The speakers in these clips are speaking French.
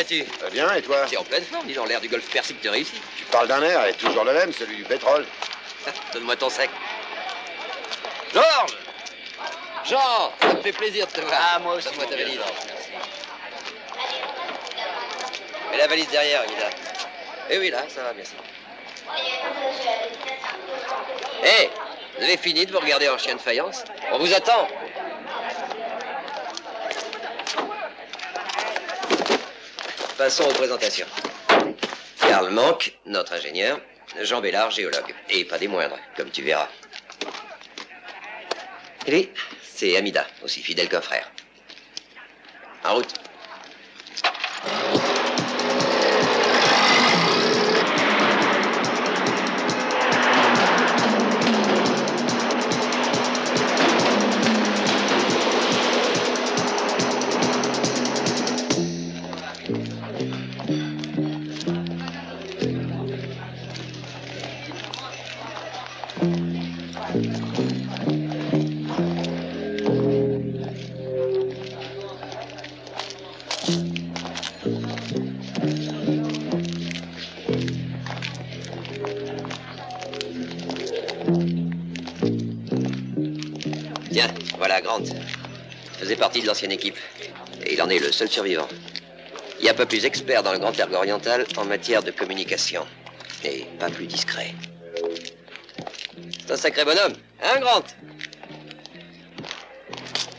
vas-tu? Bien, et toi? Tu es en pleine forme, dis donc, l'air du golfe Persique te réussit. Tu parles d'un air, et toujours le même, celui du pétrole. Donne-moi ton sac. Georges! Jean, ça me fait plaisir de te voir. Ah, moi aussi. Donne-moi ta valise. Merci. Et la valise derrière, Guida. Eh oui, là, ça va, merci. Hé, vous avez fini de vous regarder en chien de faïence? On vous attend. Passons aux présentations. Karl Mank, notre ingénieur. Jean Bellard, géologue. Et pas des moindres, comme tu verras. Et lui, c'est Amida, aussi fidèle qu'un frère. En route. Tiens, voilà Grant. Il faisait partie de l'ancienne équipe. Et il en est le seul survivant. Il n'y a pas plus expert dans le Grand Ergue oriental en matière de communication. Et pas plus discret. C'est un sacré bonhomme, hein, Grant?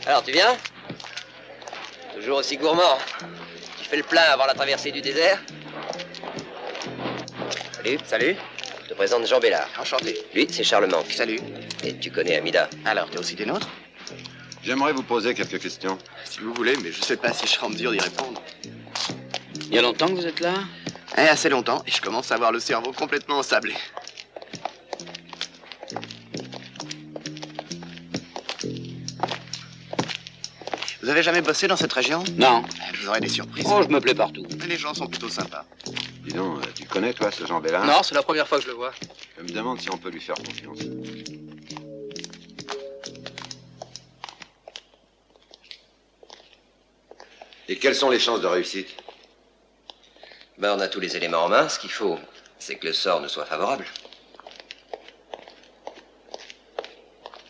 Alors, tu viens? Toujours aussi gourmand. Tu fais le plein avant la traversée du désert? Salut. Salut. Je te présente Jean Bellard. Enchanté. Lui, c'est Charles Mank. Salut. Et tu connais Amida. Alors, t'es aussi des nôtres? J'aimerais vous poser quelques questions. Si vous voulez, mais je sais pas si je serai en mesure d'y répondre. Il y a longtemps que vous êtes là? Assez longtemps, et je commence à avoir le cerveau complètement ensablé. Vous avez jamais bossé dans cette région? Non. Vous aurez des surprises. Oh, je me plais partout. Mais les gens sont plutôt sympas. Dis donc, tu connais, toi, ce Jean Bellard? Non, c'est la première fois que je le vois. Je me demande si on peut lui faire confiance. Et quelles sont les chances de réussite? Ben, on a tous les éléments en main. Ce qu'il faut, c'est que le sort nous soit favorable.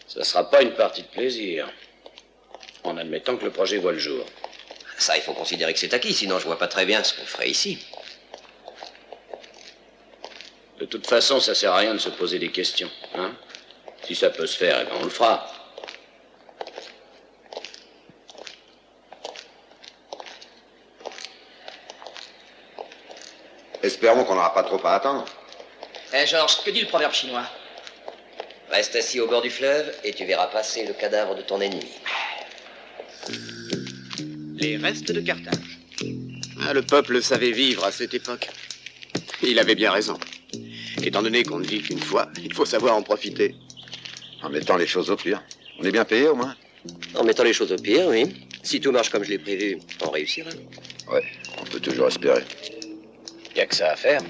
Ça sera pas une partie de plaisir. En admettant que le projet voit le jour. Ça, il faut considérer que c'est acquis, sinon je vois pas très bien ce qu'on ferait ici. De toute façon, ça sert à rien de se poser des questions, hein? Si ça peut se faire, eh ben on le fera. Espérons qu'on n'aura pas trop à attendre. Georges, que dit le proverbe chinois? Reste assis au bord du fleuve et tu verras passer le cadavre de ton ennemi. Les restes de Carthage. Le peuple savait vivre à cette époque. Il avait bien raison. Étant donné qu'on ne vit qu'une fois, il faut savoir en profiter. En mettant les choses au pire. On est bien payé, au moins? En mettant les choses au pire, oui. Si tout marche comme je l'ai prévu, on réussira. Ouais, on peut toujours espérer. Y a que ça à faire.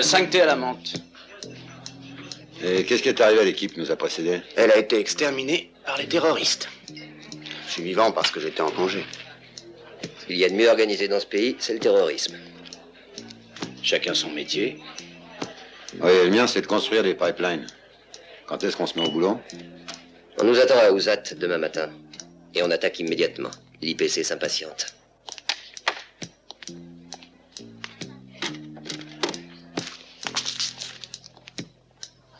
Cinq thés à la menthe. Et qu'est-ce qui est arrivé à l'équipe qui nous a précédés? Elle a été exterminée par les terroristes. Je suis vivant parce que j'étais en congé. Ce qu'il y a de mieux organisé dans ce pays, c'est le terrorisme. Chacun son métier. Oui, le mien, c'est de construire des pipelines. Quand est-ce qu'on se met au boulot? On nous attend à Ouzat demain matin. Et on attaque immédiatement. L'IPC s'impatiente.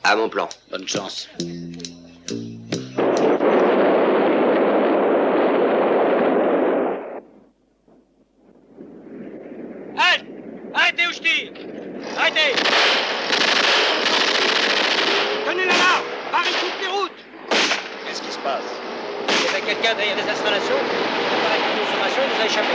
À mon plan. Bonne chance. Halte! Arrêtez où je tire! Arrêtez! Tenez l'alarme! Barrez toutes les routes! Qu'est-ce qui se passe? Il y avait quelqu'un derrière les installations. Après la consommation, il nous a échappé.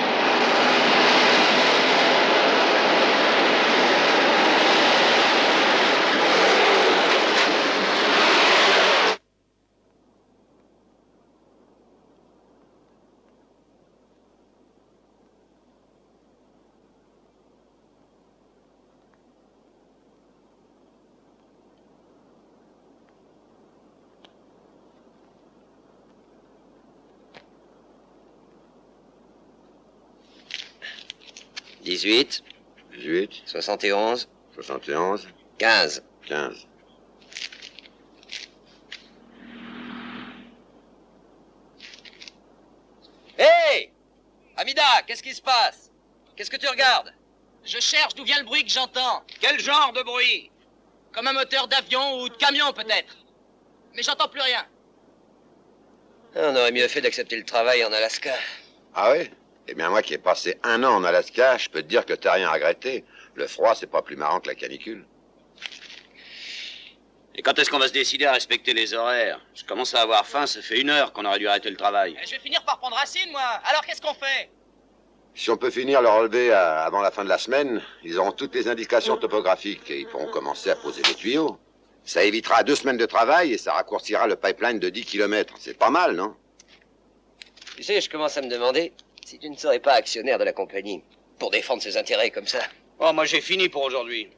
« 18, 18, 71, 71, 15. 15. Hé Amida, qu'est-ce qui se passe? Qu'est-ce que tu regardes? Je cherche d'où vient le bruit que j'entends. Quel genre de bruit? Comme un moteur d'avion ou de camion, peut-être. Mais j'entends plus rien. On aurait mieux fait d'accepter le travail en Alaska. Ah oui? Eh bien, moi qui ai passé 1 an en Alaska, je peux te dire que t'as rien à regretter. Le froid, c'est pas plus marrant que la canicule. Et quand est-ce qu'on va se décider à respecter les horaires? Je commence à avoir faim, ça fait 1 heure qu'on aurait dû arrêter le travail. Je vais finir par prendre racine, moi. Alors qu'est-ce qu'on fait? Si on peut finir le relevé avant la fin de la semaine, ils auront toutes les indications topographiques et ils pourront commencer à poser les tuyaux. Ça évitera 2 semaines de travail et ça raccourcira le pipeline de 10 km. C'est pas mal, non? Tu sais, je commence à me demander si tu ne serais pas actionnaire de la compagnie pour défendre ses intérêts comme ça. Oh, moi j'ai fini pour aujourd'hui.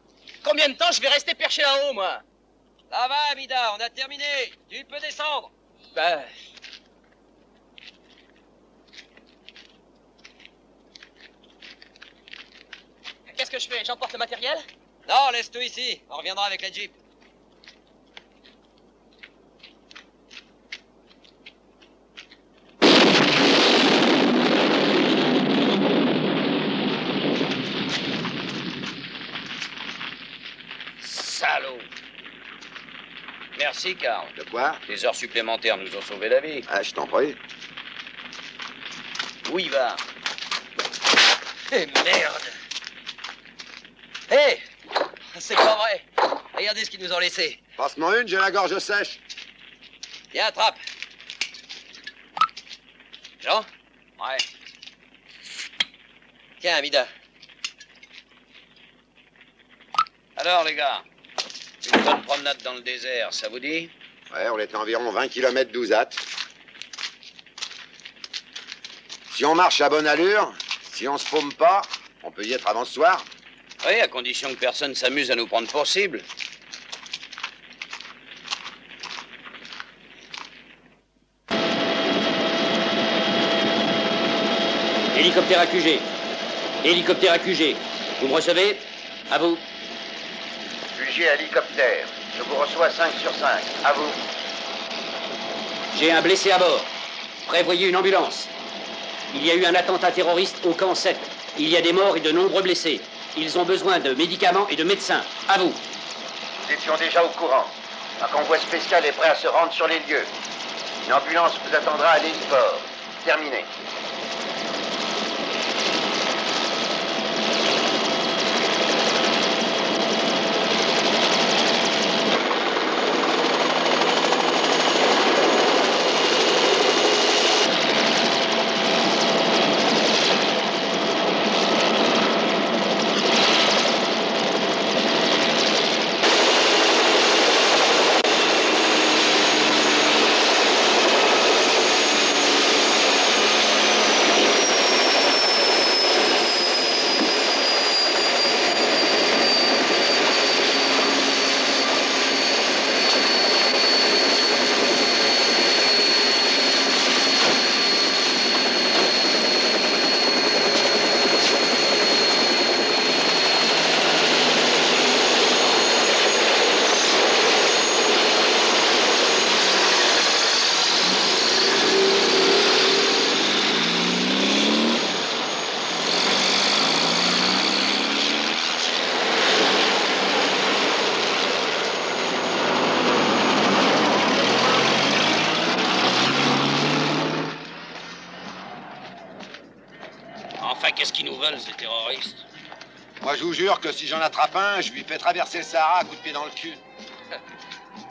Combien de temps je vais rester perché là-haut, moi? Ça va, Amida, on a terminé. Tu peux descendre. Ben... Qu'est-ce que je fais? J'emporte le matériel? Non, laisse tout ici. On reviendra avec la Jeep. Salaud. Merci, Carl. De quoi? Les heures supplémentaires nous ont sauvé la vie. Ah, je t'en prie. Où il va? Eh merde. Hé C'est pas vrai. Regardez ce qu'ils nous ont laissé. Passe-moi une, j'ai la gorge sèche. Viens, attrape. Jean? Ouais. Tiens, Amida. Alors, les gars, une bonne promenade dans le désert, ça vous dit? Ouais, on est à environ 20 km d'Ouzat. Si on marche à bonne allure, si on se paume pas, on peut y être avant ce soir. Oui, à condition que personne s'amuse à nous prendre pour cible. Hélicoptère accugé. Hélicoptère accugé. Vous me recevez? À vous. UG hélicoptère. Je vous reçois 5 sur 5. À vous. J'ai un blessé à bord. Prévoyez une ambulance. Il y a eu un attentat terroriste au camp 7. Il y a des morts et de nombreux blessés. Ils ont besoin de médicaments et de médecins. À vous. Nous étions déjà au courant. Un convoi spécial est prêt à se rendre sur les lieux. Une ambulance vous attendra à l'héliport. Terminé. Enfin, qu'est-ce qu'ils nous veulent, ces terroristes? Moi, je vous jure que si j'en attrape un, je lui fais traverser le Sahara à coups de pied dans le cul.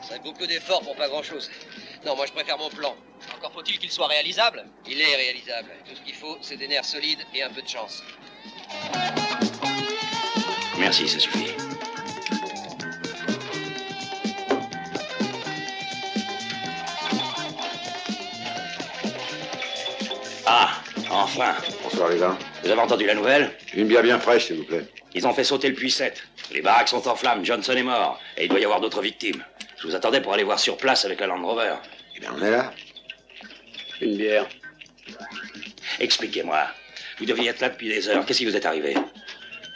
Ça fait beaucoup d'efforts pour pas grand-chose. Non, moi, je préfère mon plan. Encore faut-il qu'il soit réalisable. Il est réalisable. Tout ce qu'il faut, c'est des nerfs solides et un peu de chance. Merci, ça suffit. Ah, enfin. Bonsoir, les gars. Vous avez entendu la nouvelle? Une bière bien fraîche, s'il vous plaît. Ils ont fait sauter le puits 7. Les baraques sont en flammes, Johnson est mort. Et il doit y avoir d'autres victimes. Je vous attendais pour aller voir sur place avec la Land Rover. Eh bien, on est là. Une bière. Expliquez-moi. Vous deviez être là depuis des heures. Qu'est-ce qui vous est arrivé?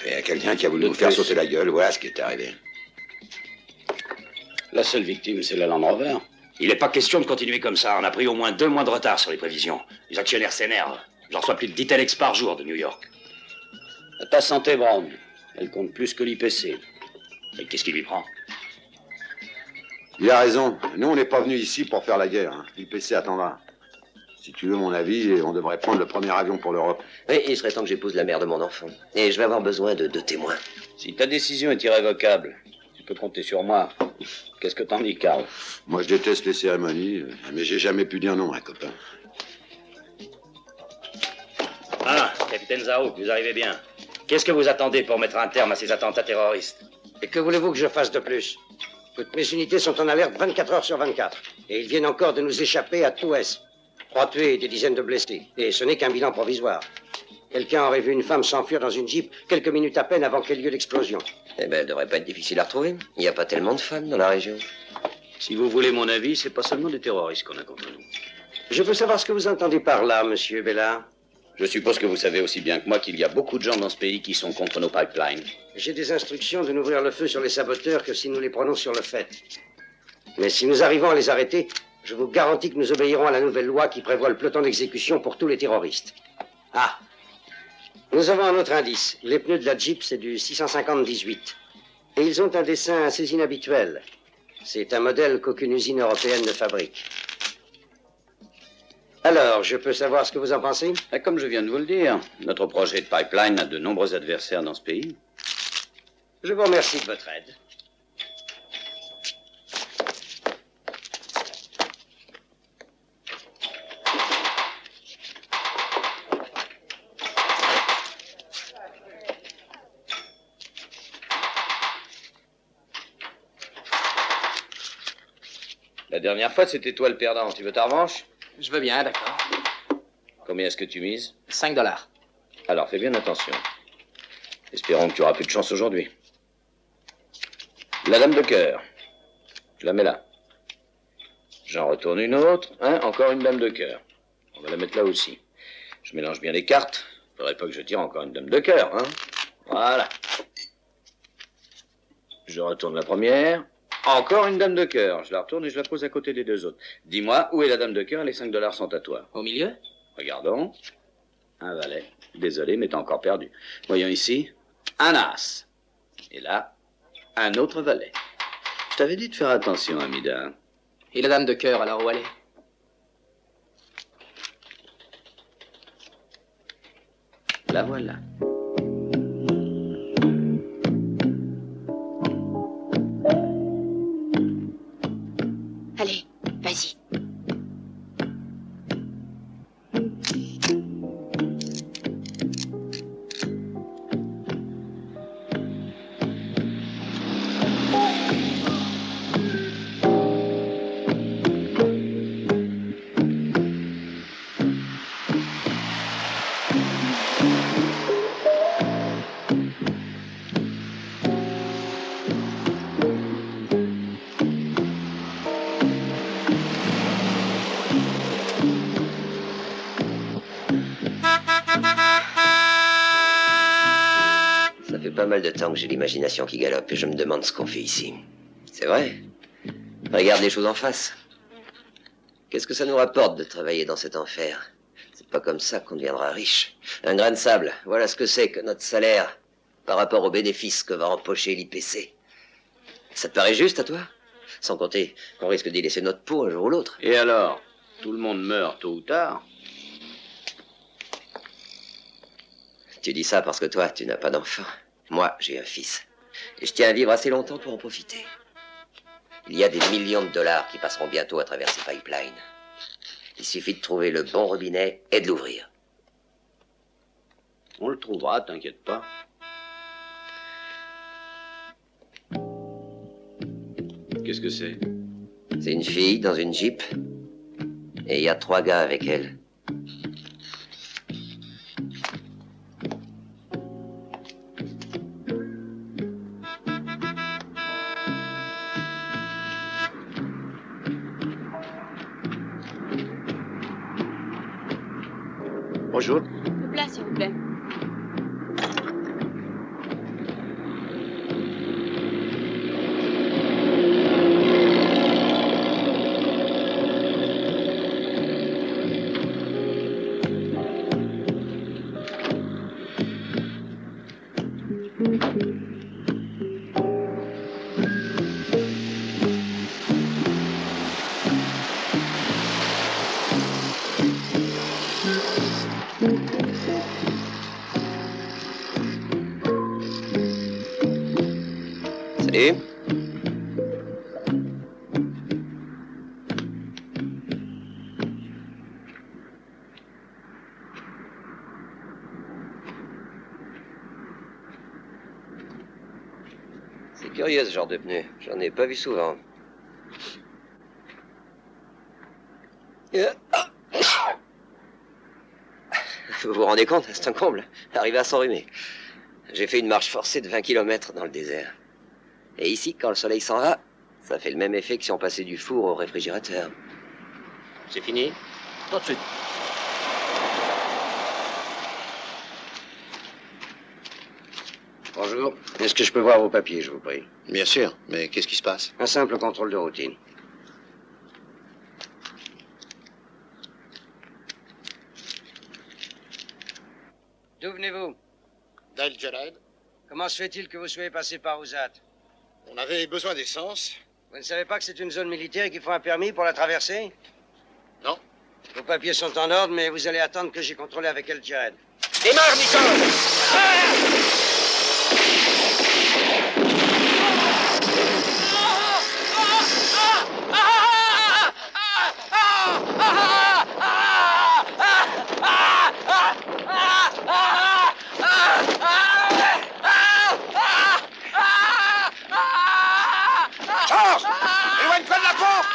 Il y a quelqu'un qui a voulu nous faire sauter la gueule. Voilà ce qui est arrivé. La seule victime, c'est la Land Rover. Il n'est pas question de continuer comme ça. On a pris au moins 2 mois de retard sur les prévisions. Les actionnaires s'énervent. J'en reçois plus de 10 telex par jour de New York. À ta santé, Brown. Elle compte plus que l'IPC. Et qu'est-ce qui lui prend? Il a raison. Nous, on n'est pas venus ici pour faire la guerre. Hein. L'IPC attendra. Si tu veux mon avis, on devrait prendre le premier avion pour l'Europe. Oui, il serait temps que j'épouse la mère de mon enfant. Et je vais avoir besoin de 2 témoins. Si ta décision est irrévocable, tu peux compter sur moi. Qu'est-ce que t'en dis, Carl? Moi, je déteste les cérémonies, mais j'ai jamais pu dire non à un copain. Ah, capitaine Zhao, vous arrivez bien. Qu'est-ce que vous attendez pour mettre un terme à ces attentats terroristes? Et que voulez-vous que je fasse de plus? Toutes mes unités sont en alerte 24 heures sur 24. Et ils viennent encore de nous échapper à tout ouest. 3 tués et des dizaines de blessés. Et ce n'est qu'un bilan provisoire. Quelqu'un aurait vu une femme s'enfuir dans une Jeep quelques minutes à peine avant qu'ait lieu l'explosion. Eh ben, elle devrait pas être difficile à retrouver. Il n'y a pas tellement de femmes dans la région. Si vous voulez mon avis, c'est pas seulement des terroristes qu'on a contre nous. Je veux savoir ce que vous entendez par là, monsieur Bella. Je suppose que vous savez aussi bien que moi qu'il y a beaucoup de gens dans ce pays qui sont contre nos pipelines. J'ai des instructions de n'ouvrir le feu sur les saboteurs que si nous les prenons sur le fait. Mais si nous arrivons à les arrêter, je vous garantis que nous obéirons à la nouvelle loi qui prévoit le peloton d'exécution pour tous les terroristes. Ah! Nous avons un autre indice. Les pneus de la Jeep, c'est du 650-18. Et ils ont un dessin assez inhabituel. C'est un modèle qu'aucune usine européenne ne fabrique. Alors, je peux savoir ce que vous en pensez? Comme je viens de vous le dire, notre projet de pipeline a de nombreux adversaires dans ce pays. Je vous remercie de votre aide. La dernière fois, c'était toi le perdant. Tu veux ta revanche? Je veux bien, d'accord. Combien est-ce que tu mises? 5 $. Alors, fais bien attention. Espérons que tu auras plus de chance aujourd'hui. La dame de cœur. Je la mets là. J'en retourne une autre. Hein, encore une dame de cœur. On va la mettre là aussi. Je mélange bien les cartes. Faudrait pas que je tire encore une dame de cœur, hein. Voilà. Je retourne la première. Encore une dame de cœur. Je la retourne et je la pose à côté des 2 autres. Dis-moi, où est la dame de cœur? Les 5 $ sont à toi. Au milieu? Regardons. Un valet. Désolé, mais t'as encore perdu. Voyons ici. Un as. Et là, un autre valet. Je t'avais dit de faire attention, Amida. Et la dame de cœur, alors où elle est? La voilà. Allez, vas-y. Ça fait pas mal de temps que j'ai l'imagination qui galope et je me demande ce qu'on fait ici. C'est vrai. Regarde les choses en face. Qu'est-ce que ça nous rapporte de travailler dans cet enfer? C'est pas comme ça qu'on deviendra riche. Un grain de sable, voilà ce que c'est que notre salaire par rapport aux bénéfices que va empocher l'IPC. Ça te paraît juste à toi? Sans compter qu'on risque d'y laisser notre peau un jour ou l'autre. Et alors? Tout le monde meurt tôt ou tard. Tu dis ça parce que toi, tu n'as pas d'enfant. Moi, j'ai un fils. Et je tiens à vivre assez longtemps pour en profiter. Il y a des millions de dollars qui passeront bientôt à travers ces pipelines. Il suffit de trouver le bon robinet et de l'ouvrir. On le trouvera, t'inquiète pas. Qu'est-ce que c'est? C'est une fille dans une Jeep. Et il y a 3 gars avec elle. Bonjour. Le plat, s'il vous plaît. Salut. C'est curieux ce genre de pneu. J'en ai pas vu souvent. Vous vous rendez compte, c'est un comble. Arrivé à s'enrhumer. J'ai fait une marche forcée de 20 km dans le désert. Et ici, quand le soleil s'en va, ça fait le même effet que si on passait du four au réfrigérateur. C'est fini? Tout de suite. Bonjour. Est-ce que je peux voir vos papiers, je vous prie? Bien sûr, mais qu'est-ce qui se passe? Un simple contrôle de routine. D'où venez-vous? Dale Jared, Comment se fait-il que vous soyez passé par Ouzat? on avait besoin d'essence. Vous ne savez pas que c'est une zone militaire et qu'il faut un permis pour la traverser? Non. Vos papiers sont en ordre, mais vous allez attendre que j'ai contrôlé avec El Jared. Démarre, Nicole! George! Éloigne-toi de la pompe!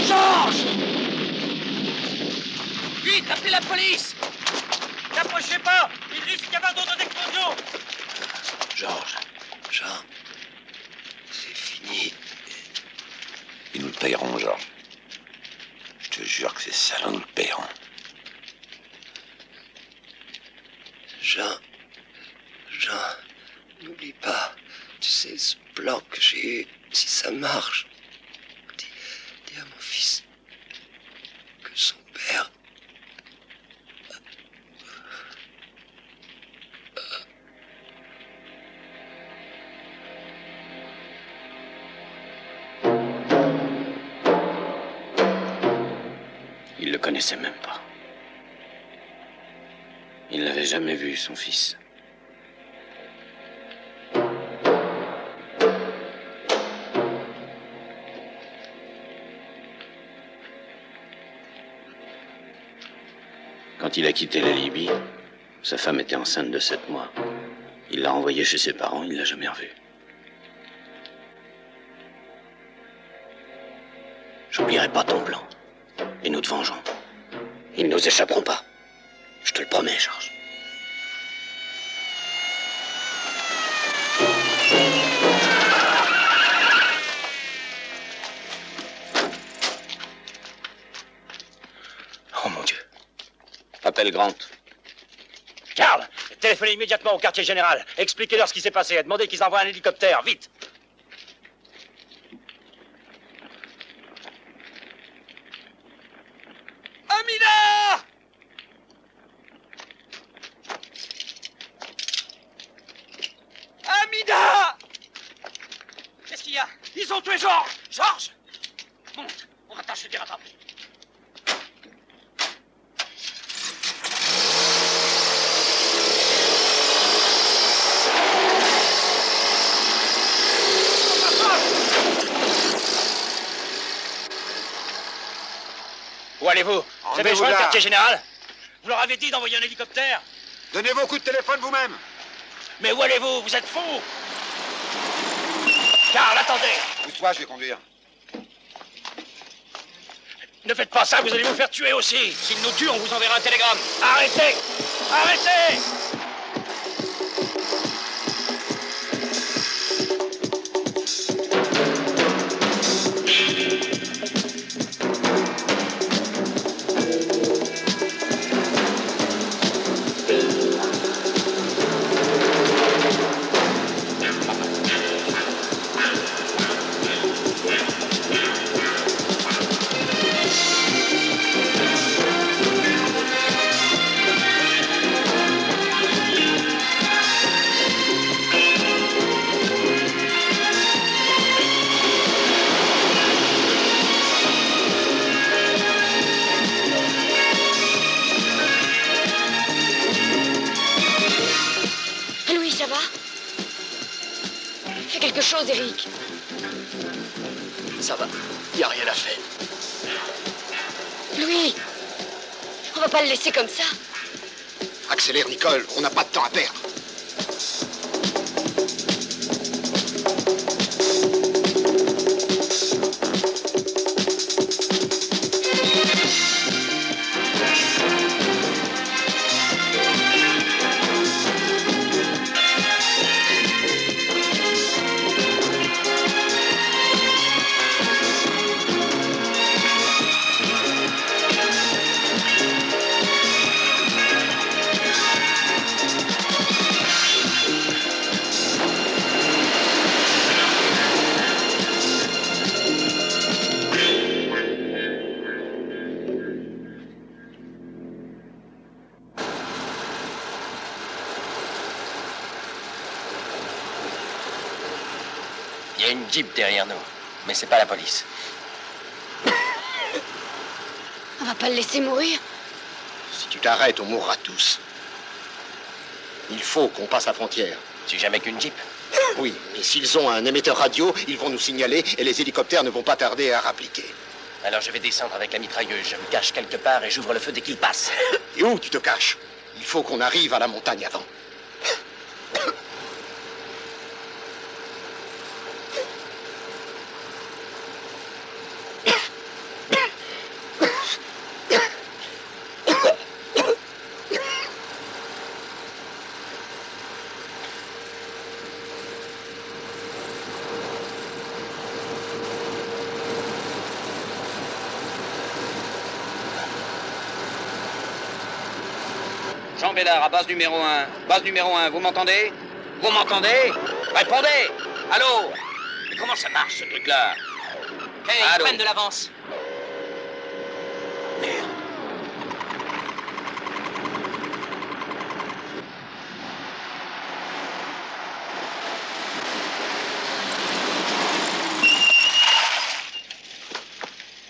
Georges! Vite, appelez la police! N'approchez pas! Il risque d'y avoir d'autres explosions! Georges, Jean, c'est fini. Ils nous le payeront, Georges. Je te jure que ces salauds nous le payeront. Jean, n'oublie pas, tu sais, ce plan que j'ai eu, si ça marche, dis à mon fils que son père... Il le connaissait même pas. Il n'avait jamais vu, son fils. Quand il a quitté la Libye, sa femme était enceinte de 7 mois. Il l'a envoyée chez ses parents, il l'a jamais revue. J'oublierai pas ton plan. Et nous te vengerons. Ils ne nous échapperont pas. Je te le promets, Georges. Oh mon Dieu. Appelle Grant. Karl, téléphonez immédiatement au quartier général. Expliquez-leur ce qui s'est passé et demandez qu'ils envoient un hélicoptère, vite. Amina! Amina! Qu'est-ce qu'il y a? Ils ont tué Georges! Georges! Monte, on va tâcher de les rattraper. Où allez-vous? Vous avez Rendez-vous besoin, le là. quartier général? Vous leur avez dit d'envoyer un hélicoptère? Donnez vos coups de téléphone vous-même. Mais où allez-vous? Vous êtes fous! Karl, attendez! Pousse-toi, je vais conduire. Ne faites pas ça, vous allez vous faire tuer aussi! S'ils nous tuent, on vous enverra un télégramme! Arrêtez! Arrêtez! Louis, ça va? Fais quelque chose, Eric. Ça va, y a rien à faire. Louis, on va pas le laisser comme ça. Accélère, Nicole, on n'a pas de temps à perdre. Il y a une Jeep derrière nous, mais c'est pas la police. On va pas le laisser mourir. Si tu t'arrêtes, on mourra tous. Il faut qu'on passe la frontière. C'est jamais qu'une Jeep. Oui, mais s'ils ont un émetteur radio, ils vont nous signaler et les hélicoptères ne vont pas tarder à rappliquer. Alors je vais descendre avec la mitrailleuse, je me cache quelque part et j'ouvre le feu dès qu'il passe. Et où tu te caches? Il faut qu'on arrive à la montagne avant. Jean Bellard, à base numéro 1. Base numéro 1, vous m'entendez? Vous m'entendez? Répondez! Allô? Mais comment ça marche, ce truc-là? Hey, ils prennent de l'avance. Merde.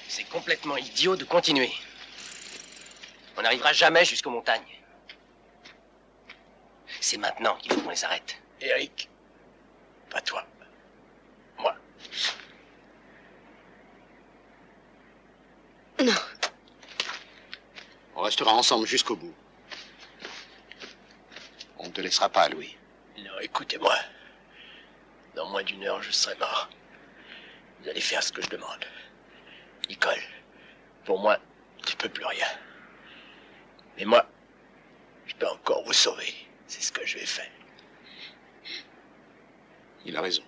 C'est complètement idiot de continuer. On n'arrivera jamais jusqu'aux montagnes. C'est maintenant qu'il faut qu'on les arrête. Eric, pas toi. Moi. Non. On restera ensemble jusqu'au bout. On ne te laissera pas, Louis. Non, écoutez-moi. Dans moins d'une heure, je serai mort. Vous allez faire ce que je demande. Nicole, pour moi, tu peux plus rien. Mais moi, je peux encore vous sauver. C'est ce que je vais faire. Il a raison.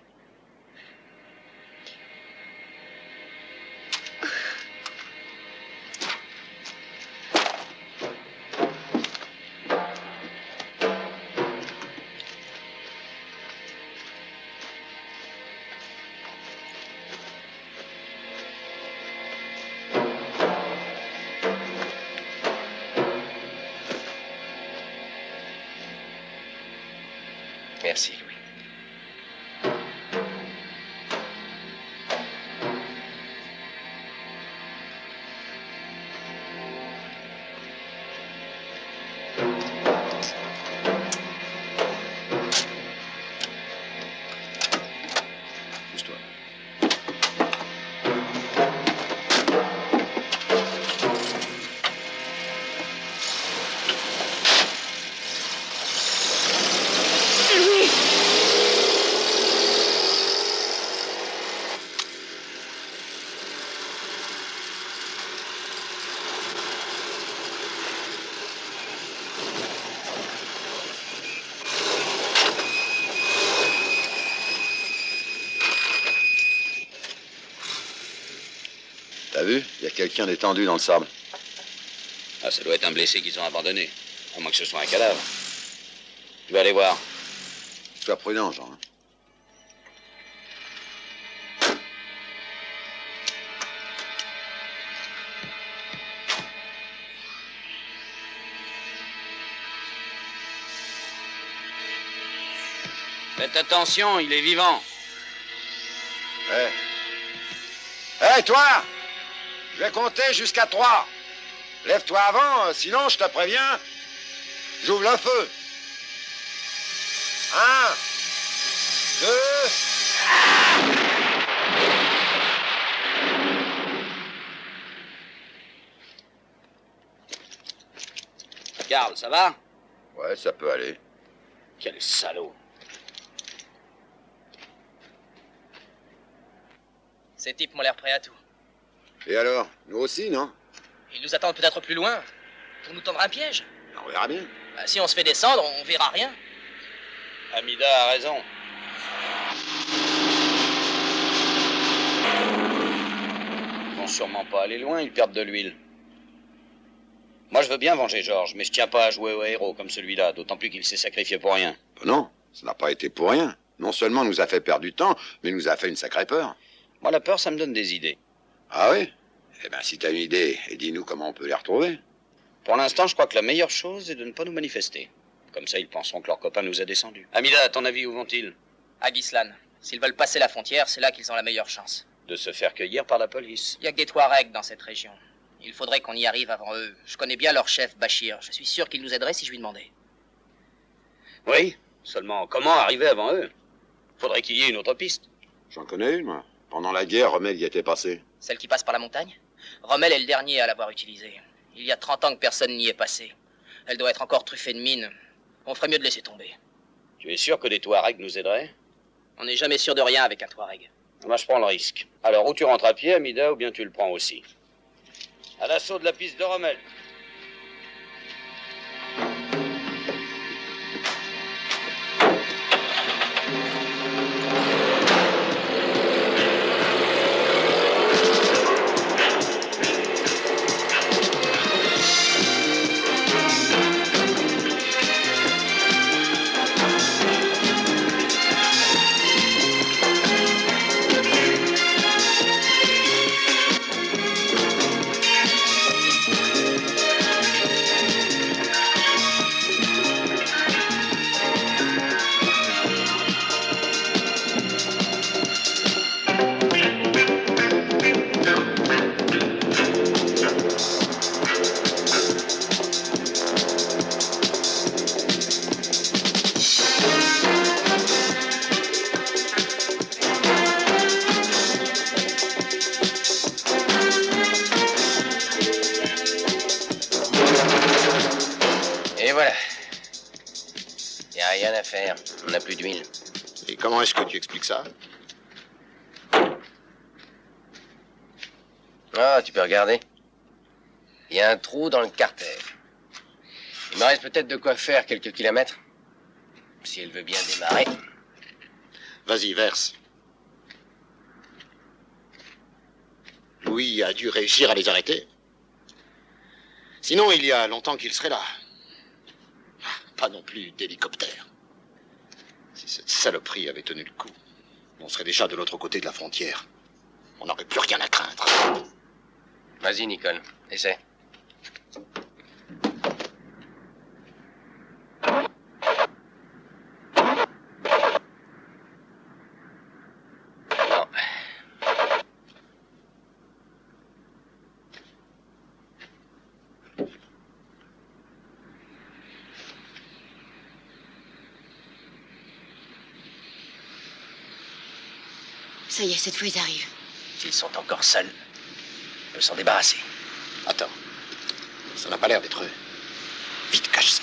Merci, Louis. Pousse-toi. T'as vu? Il y a quelqu'un d'étendu dans le sable. Ah, ça doit être un blessé qu'ils ont abandonné. À moins que ce soit un cadavre. Je vais aller voir. Sois prudent, Jean. Faites attention, il est vivant. Hé, toi! Je vais compter jusqu'à 3. Lève-toi avant, sinon, je te préviens, j'ouvre le feu. 1, 2... Karl, ça va? Ouais, ça peut aller. Quel salaud. Ces types m'ont l'air prêts à tout. Et alors? Nous aussi, non? Ils nous attendent peut-être plus loin, pour nous tendre un piège. On verra bien. Bah, si on se fait descendre, on verra rien. Amida a raison. Ils vont sûrement pas aller loin, ils perdent de l'huile. Moi, je veux bien venger Georges, mais je tiens pas à jouer au héros comme celui-là, d'autant plus qu'il s'est sacrifié pour rien. Non, ça n'a pas été pour rien. Non seulement nous a fait perdre du temps, mais nous a fait une sacrée peur. Moi, la peur, ça me donne des idées. Ah oui? Eh bien, si t'as une idée, dis-nous comment on peut les retrouver. Pour l'instant, je crois que la meilleure chose est de ne pas nous manifester. Comme ça, ils penseront que leur copain nous a descendus. Amida, à ton avis, où vont-ils? À Gislan. S'ils veulent passer la frontière, c'est là qu'ils ont la meilleure chance. De se faire cueillir par la police. Il y a que des Touaregs dans cette région. Il faudrait qu'on y arrive avant eux. Je connais bien leur chef, Bachir. Je suis sûr qu'il nous aiderait si je lui demandais. Oui, seulement comment arriver avant eux? Faudrait qu'il y ait une autre piste. J'en connais une, moi. Pendant la guerre, Rommel y était passé. Celle qui passe par la montagne? Rommel est le dernier à l'avoir utilisée. Il y a 30 ans que personne n'y est passé. Elle doit être encore truffée de mines. On ferait mieux de laisser tomber. Tu es sûr que des Touaregs nous aideraient? On n'est jamais sûr de rien avec un Touareg. Moi, je prends le risque. Alors, ou tu rentres à pied, Amida, ou bien tu le prends aussi. À l'assaut de la piste de Rommel. On n'a plus d'huile. Et comment est-ce que tu expliques ça? Ah, tu peux regarder. Il y a un trou dans le carter. Il me reste peut-être de quoi faire quelques kilomètres. Si elle veut bien démarrer. Vas-y, verse. Louis a dû réussir à les arrêter. Sinon, il y a longtemps qu'il serait là. Pas non plus d'hélicoptère. Si cette saloperie avait tenu le coup, on serait déjà de l'autre côté de la frontière. On n'aurait plus rien à craindre. Vas-y, Nicole. Essaie. Non. Ça y est, cette fois, ils arrivent. S'ils sont encore seuls, on peut s'en débarrasser. Attends. Ça n'a pas l'air d'être eux. Vite, cache ça.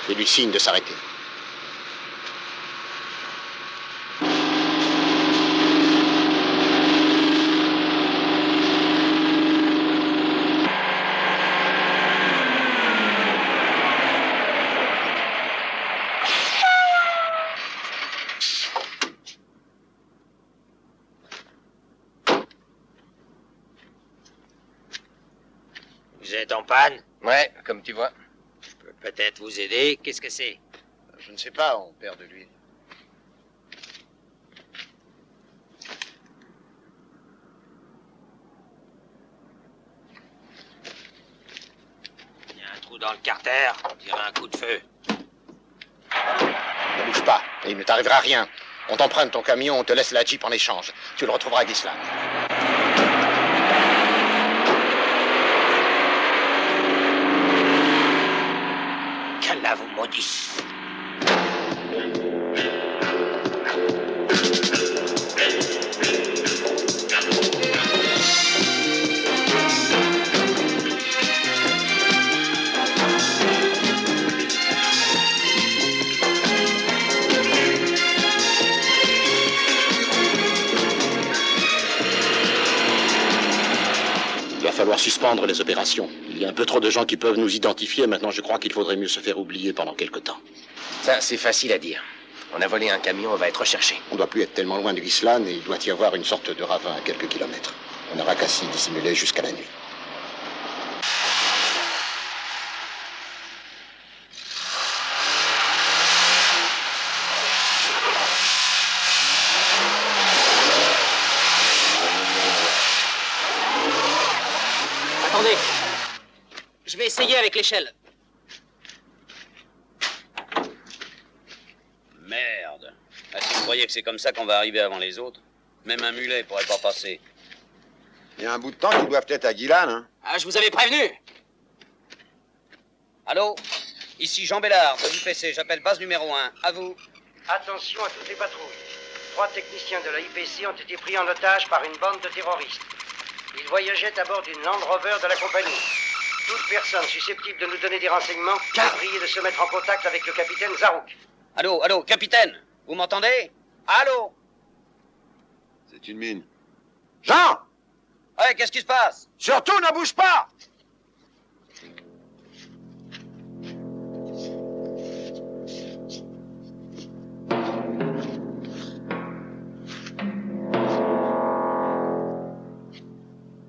Fais-lui signe de s'arrêter. panne? Ouais, comme tu vois. Je peux peut-être vous aider. Qu'est-ce que c'est? Je ne sais pas, on perd de l'huile. Il y a un trou dans le carter. On dirait un coup de feu. Ne bouge pas, et il ne t'arrivera rien. On t'emprunte ton camion, on te laisse la Jeep en échange. Tu le retrouveras à Gisland. Qu'Allah vous maudisse. Il va falloir suspendre les opérations. Il y a un peu trop de gens qui peuvent nous identifier. Maintenant, je crois qu'il faudrait mieux se faire oublier pendant quelque temps. Ça, c'est facile à dire. On a volé un camion, on va être recherché. On ne doit plus être tellement loin de Gisland et il doit y avoir une sorte de ravin à quelques kilomètres. On n'aura qu'à s'y dissimuler jusqu'à la nuit. Attendez. Je vais essayer avec l'échelle. Merde. Ah, si vous croyez que c'est comme ça qu'on va arriver avant les autres, même un mulet pourrait pas passer. Il y a un bout de temps qu'ils doivent être à Guilan, hein. Ah, je vous avais prévenu. Allô? Ici Jean Bellard, de l'IPC, j'appelle base numéro 1. À vous. Attention à toutes les patrouilles. 3 techniciens de la IPC ont été pris en otage par une bande de terroristes. Ils voyageaient à bord d'une Land Rover de la compagnie. Toute personne susceptible de nous donner des renseignements est priée de se mettre en contact avec le capitaine Zarouk. Allô, capitaine? Vous m'entendez? Allô? C'est une mine. Jean! Ouais, qu'est-ce qui se passe? Surtout, ne bouge pas!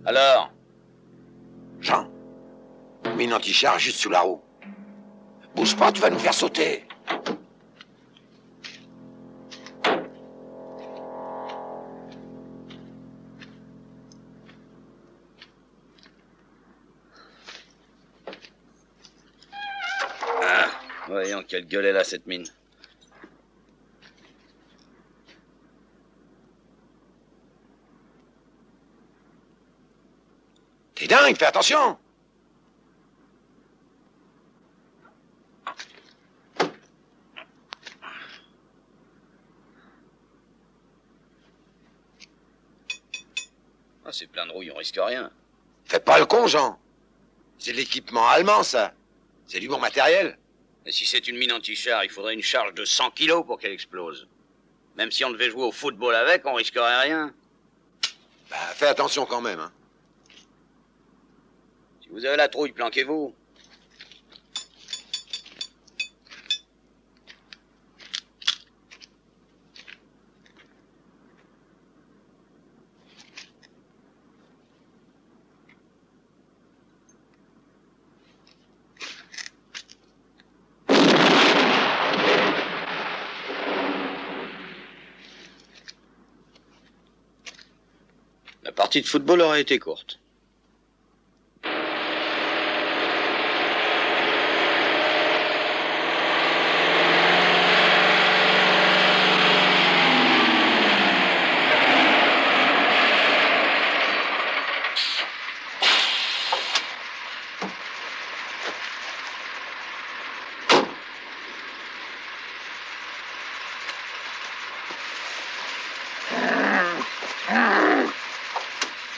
Alors? Jean, mine anti-char juste sous la roue. Bouge pas, tu vas nous faire sauter. Ah, voyons quelle gueule elle a, cette mine. T'es dingue, fais attention! Ah, c'est plein de rouille, on risque rien. Fais pas le con, Jean. C'est de l'équipement allemand, ça. C'est du bon matériel. Et si c'est une mine anti-char, il faudrait une charge de 100 kilos pour qu'elle explose. Même si on devait jouer au football avec, on risquerait rien. Bah, fais attention quand même, hein. Si vous avez la trouille, planquez-vous. La partie de football aurait été courte.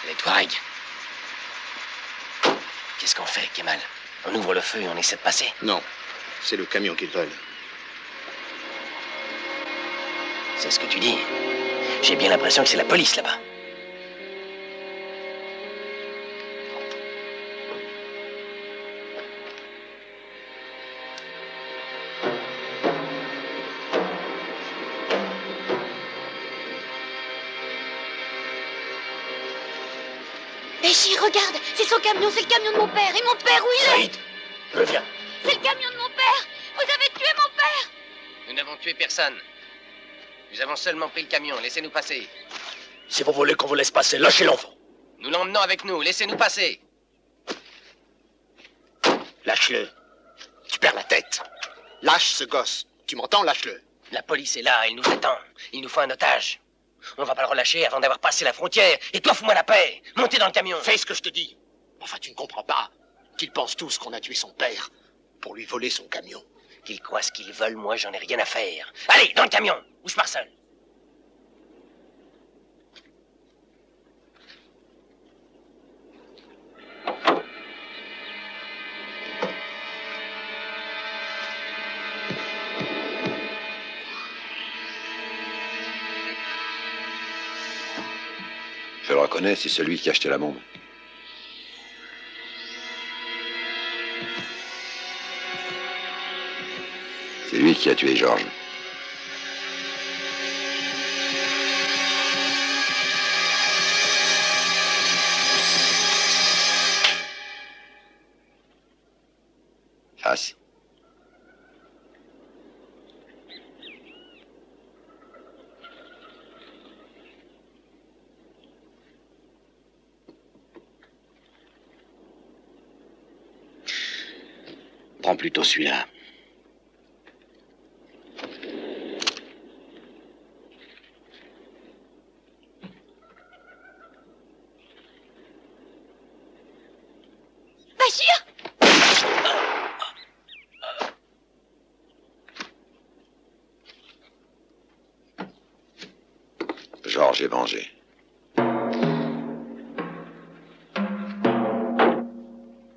Les Touaregs. Qu'est-ce qu'on fait, Kemal? On ouvre le feu et on essaie de passer? Non, c'est le camion qu'ils veulent. C'est ce que tu dis. J'ai bien l'impression que c'est la police là-bas. Béchir! Bachir, regarde, c'est son camion, c'est le camion de mon père. Et mon père, où il est? Saïd, reviens. C'est le camion de mon père. Vous avez tué mon père. Nous n'avons tué personne. Nous avons seulement pris le camion. Laissez-nous passer. Si vous voulez qu'on vous laisse passer, lâchez l'enfant. Nous l'emmenons avec nous. Laissez-nous passer. Lâche-le. Tu perds la tête. Lâche ce gosse. Tu m'entends? Lâche-le. La police est là. Elle nous attend. Il nous faut un otage. On va pas le relâcher avant d'avoir passé la frontière. Et toi, fous-moi la paix. Montez dans le camion. Fais ce que je te dis. Enfin, tu ne comprends pas qu'ils pensent tous qu'on a tué son père pour lui voler son camion. Qu'ils croient ce qu'ils veulent, moi, j'en ai rien à faire. Allez, dans le camion. Ou je pars seul. Je le reconnais, c'est celui qui a acheté la bombe. C'est lui qui a tué Georges. As. Prends plutôt celui-là. Bachir! Georges est vengé.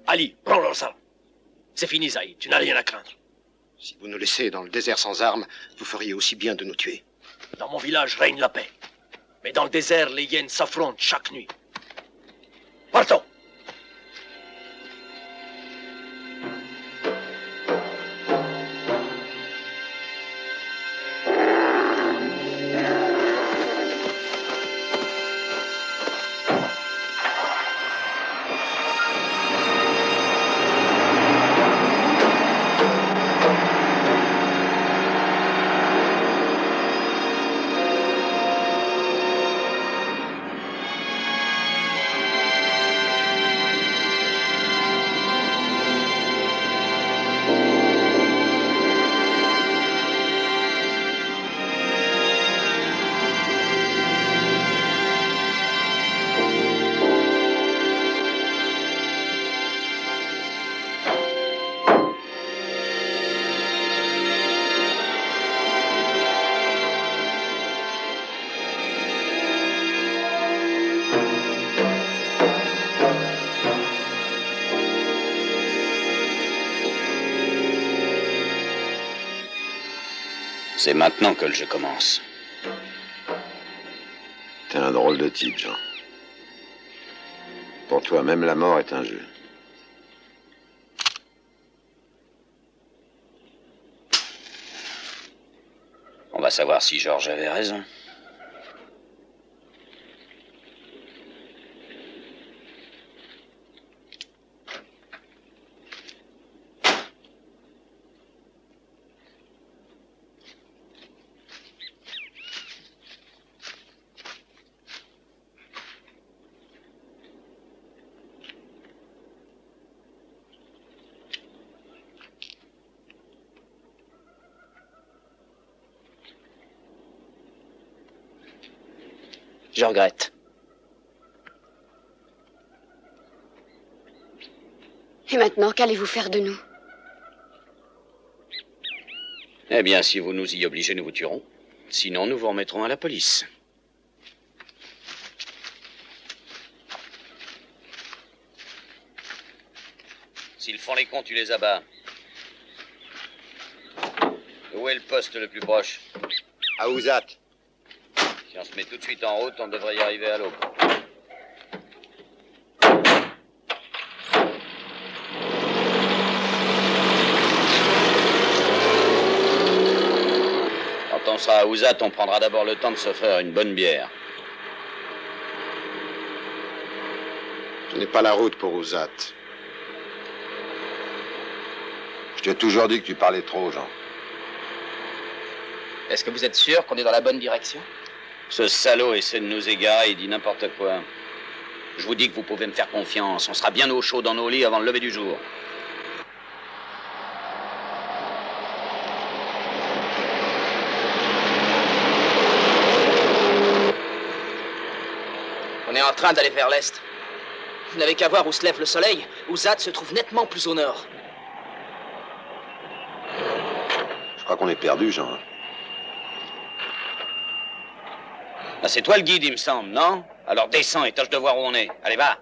Ali, prends-leur ça. C'est fini, Zaïd. Tu n'as rien à craindre. Si vous nous laissez dans le désert sans armes, vous feriez aussi bien de nous tuer. Dans mon village règne la paix. Mais dans le désert, les hyènes s'affrontent chaque nuit. Partons. C'est maintenant que le jeu commence. T'es un drôle de type, Jean. Pour toi, même la mort est un jeu. On va savoir si Georges avait raison. Je regrette. Et maintenant, qu'allez-vous faire de nous? Eh bien, si vous nous y obligez, nous vous tuerons. Sinon, nous vous remettrons à la police. S'ils font les cons, tu les abats. Où est le poste le plus proche? À Ouzat. Si on se met tout de suite en route, on devrait y arriver à l'aube. Quand on sera à Ouzat, on prendra d'abord le temps de se faire une bonne bière. n'est pas la route pour Ouzat. Je t'ai toujours dit que tu parlais trop, Jean. Est-ce que vous êtes sûr qu'on est dans la bonne direction? Ce salaud essaie de nous égarer, il dit n'importe quoi. Je vous dis que vous pouvez me faire confiance. On sera bien au chaud dans nos lits avant le lever du jour. On est en train d'aller vers l'est. Vous n'avez qu'à voir où se lève le soleil. Ouzat se trouve nettement plus au nord. Je crois qu'on est perdu, Jean. Ah, c'est toi le guide, il me semble, non? Alors descends et tâche de voir où on est. Allez, va.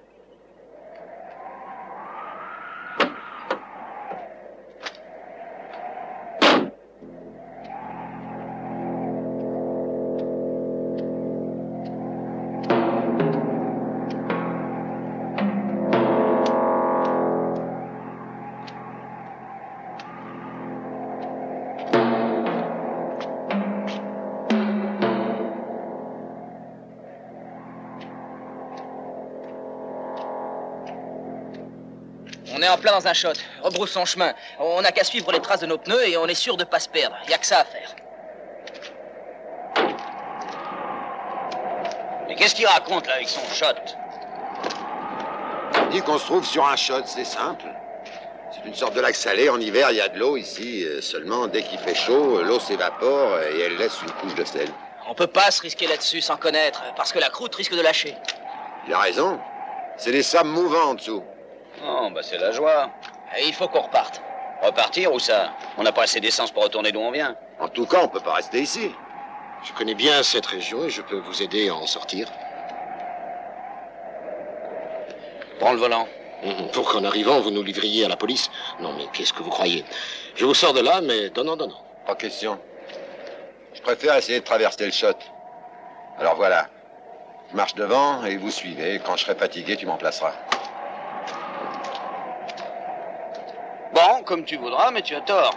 On est en plein dans un shot. Rebroussons chemin. On n'a qu'à suivre les traces de nos pneus et on est sûr de pas se perdre. Y a que ça à faire. Mais qu'est-ce qu'il raconte là avec son shot? Il dit qu'on se trouve sur un shot, c'est simple. C'est une sorte de lac salé. En hiver, il y a de l'eau ici. Seulement, dès qu'il fait chaud, l'eau s'évapore et elle laisse une couche de sel. On peut pas se risquer là-dessus sans connaître, parce que la croûte risque de lâcher. Il a raison. C'est des sables mouvants en dessous. Oh, bah c'est la joie. Et il faut qu'on reparte. Repartir ou ça? On n'a pas assez d'essence pour retourner d'où on vient. En tout cas, on peut pas rester ici. Je connais bien cette région et je peux vous aider à en sortir. Prends le volant. Pour qu'en arrivant, vous nous livriez à la police. Non, mais qu'est-ce que vous croyez? Je vous sors de là, mais donnant. Pas question. Je préfère essayer de traverser le shot. Alors voilà. Je marche devant et vous suivez. Quand je serai fatigué, tu m'en placeras. Bon, comme tu voudras, mais tu as tort.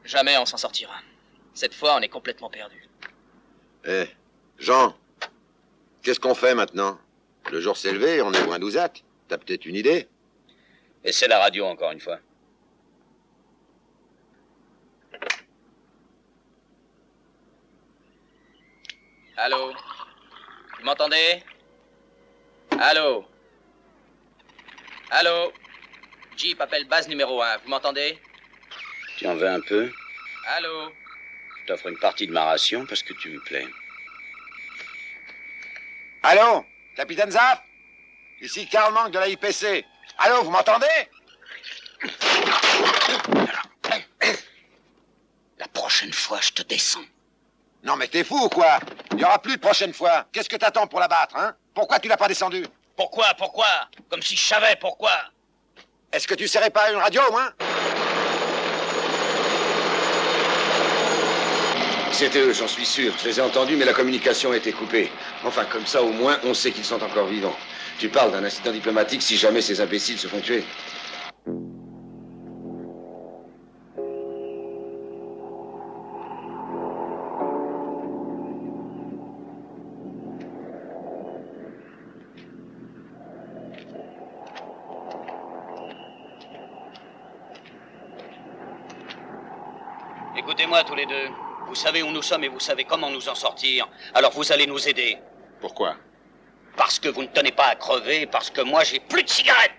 Jamais on s'en sortira. Cette fois, on est complètement perdu. Eh, Jean, qu'est-ce qu'on fait maintenant? Le jour s'est levé, on est loin d'Ouzat. T'as peut-être une idée? Et c'est la radio, encore une fois. Allô? Vous m'entendez? Allô? Allô? Jeep appelle base numéro 1. Vous m'entendez? Tu en veux un peu? Allô? Je t'offre une partie de ma ration parce que tu me plais. Allô? Capitaine Zapp? Ici Karl Mank de la IPC. Allô, vous m'entendez? La prochaine fois, je te descends. Non mais t'es fou ou quoi? Il n'y aura plus de prochaine fois. Qu'est-ce que t'attends pour la battre, hein? Pourquoi tu l'as pas descendu? Pourquoi? Comme si je savais pourquoi. Est-ce que tu serais pas à une radio, au moins? C'était eux, j'en suis sûr. Je les ai entendus, mais la communication a été coupée. Enfin, comme ça, au moins, on sait qu'ils sont encore vivants. Tu parles d'un incident diplomatique si jamais ces imbéciles se font tuer. Écoutez-moi tous les deux. Vous savez où nous sommes et vous savez comment nous en sortir. Alors vous allez nous aider. Pourquoi? Parce que vous ne tenez pas à crever, parce que moi j'ai plus de cigarettes.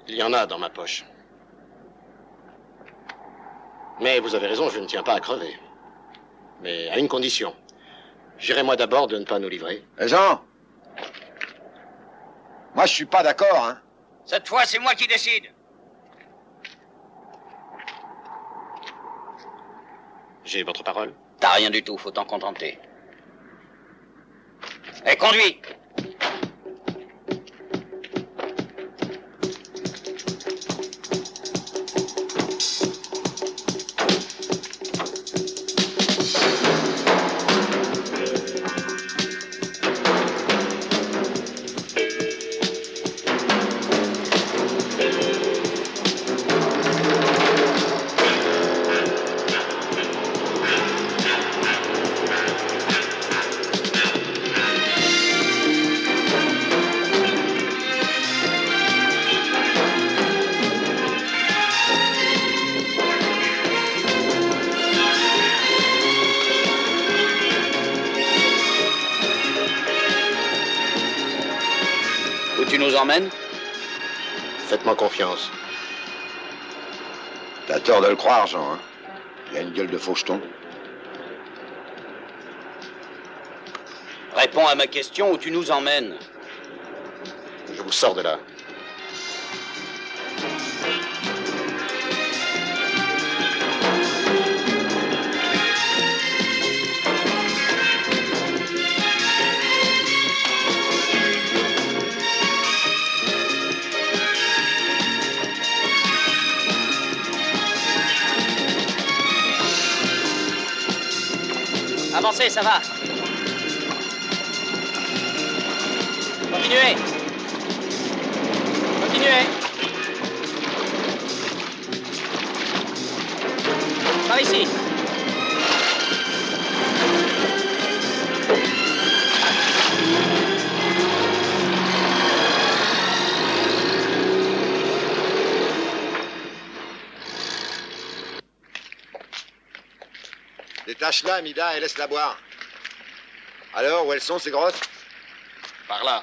Il y en a dans ma poche. Mais vous avez raison, je ne tiens pas à crever. Mais à une condition. J'irai moi d'abord de ne pas nous livrer. Jean, moi je suis pas d'accord, hein. Cette fois, c'est moi qui décide. J'ai votre parole? T'as rien du tout, faut t'en contenter. Eh, conduis! Tu nous emmènes? Faites-moi confiance. T'as tort de le croire, Jean, hein. Il a une gueule de faucheton. Réponds à ma question où tu nous emmènes. Je vous sors de là. Avancez, ça va. Continuez. Continuez. Par ici. Détache-la, Mida, et laisse-la boire. Alors, où elles sont, ces grosses? Par là.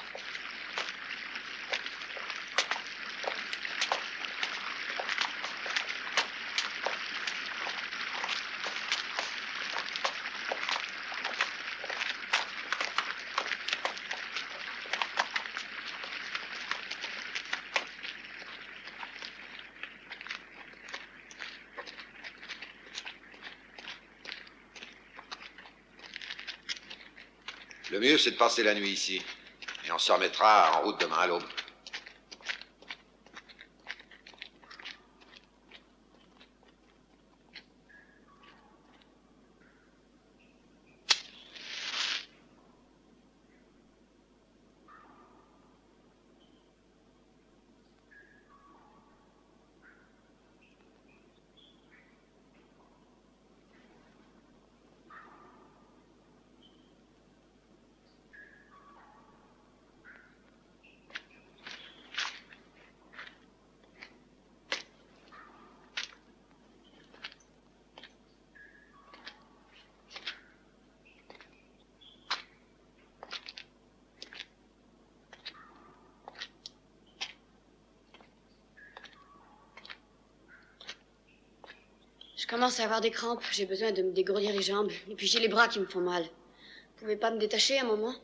Le mieux, c'est de passer la nuit ici. Et on se remettra en route demain à l'aube. Je commence à avoir des crampes. J'ai besoin de me dégourdir les jambes. Et puis j'ai les bras qui me font mal. Vous pouvez pas me détacher un moment?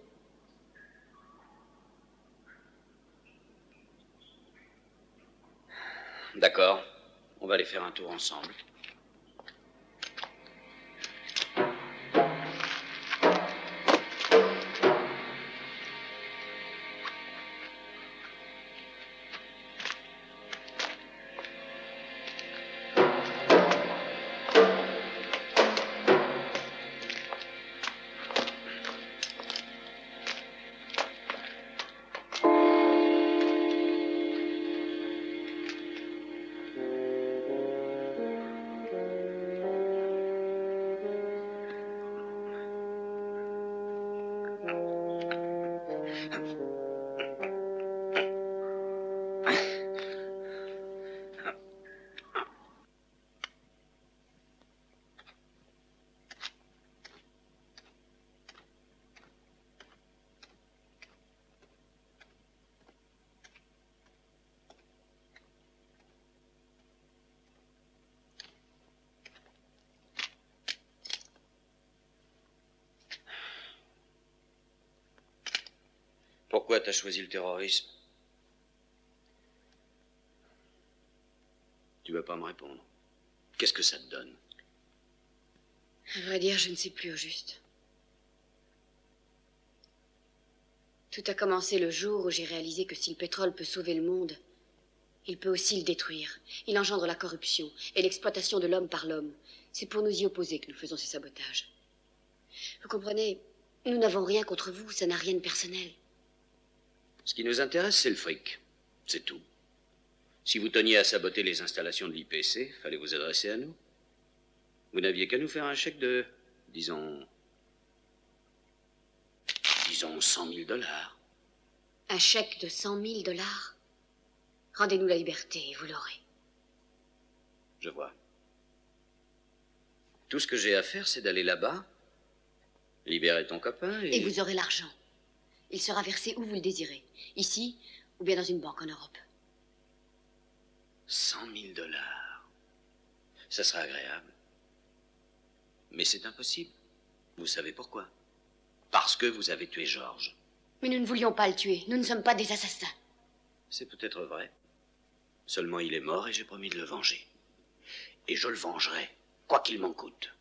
D'accord. On va aller faire un tour ensemble. Pourquoi t'as choisi le terrorisme? Tu vas pas me répondre. Qu'est-ce que ça te donne? À vrai dire, je ne sais plus au juste. Tout a commencé le jour où j'ai réalisé que si le pétrole peut sauver le monde, il peut aussi le détruire. Il engendre la corruption et l'exploitation de l'homme par l'homme. C'est pour nous y opposer que nous faisons ces sabotages. Vous comprenez, nous n'avons rien contre vous, ça n'a rien de personnel. Ce qui nous intéresse, c'est le fric. C'est tout. Si vous teniez à saboter les installations de l'IPC, fallait vous adresser à nous. Vous n'aviez qu'à nous faire un chèque de, disons 100 000 $. Un chèque de 100 000 $? Rendez-nous la liberté et vous l'aurez. Je vois. Tout ce que j'ai à faire, c'est d'aller là-bas, libérer ton copain et... Et vous aurez l'argent. Il sera versé où vous le désirez. Ici, ou bien dans une banque en Europe. 100 000 $. Ça serait agréable. Mais c'est impossible. Vous savez pourquoi? Parce que vous avez tué Georges. Mais nous ne voulions pas le tuer. Nous ne sommes pas des assassins. C'est peut-être vrai. Seulement il est mort et j'ai promis de le venger. Et je le vengerai, quoi qu'il m'en coûte.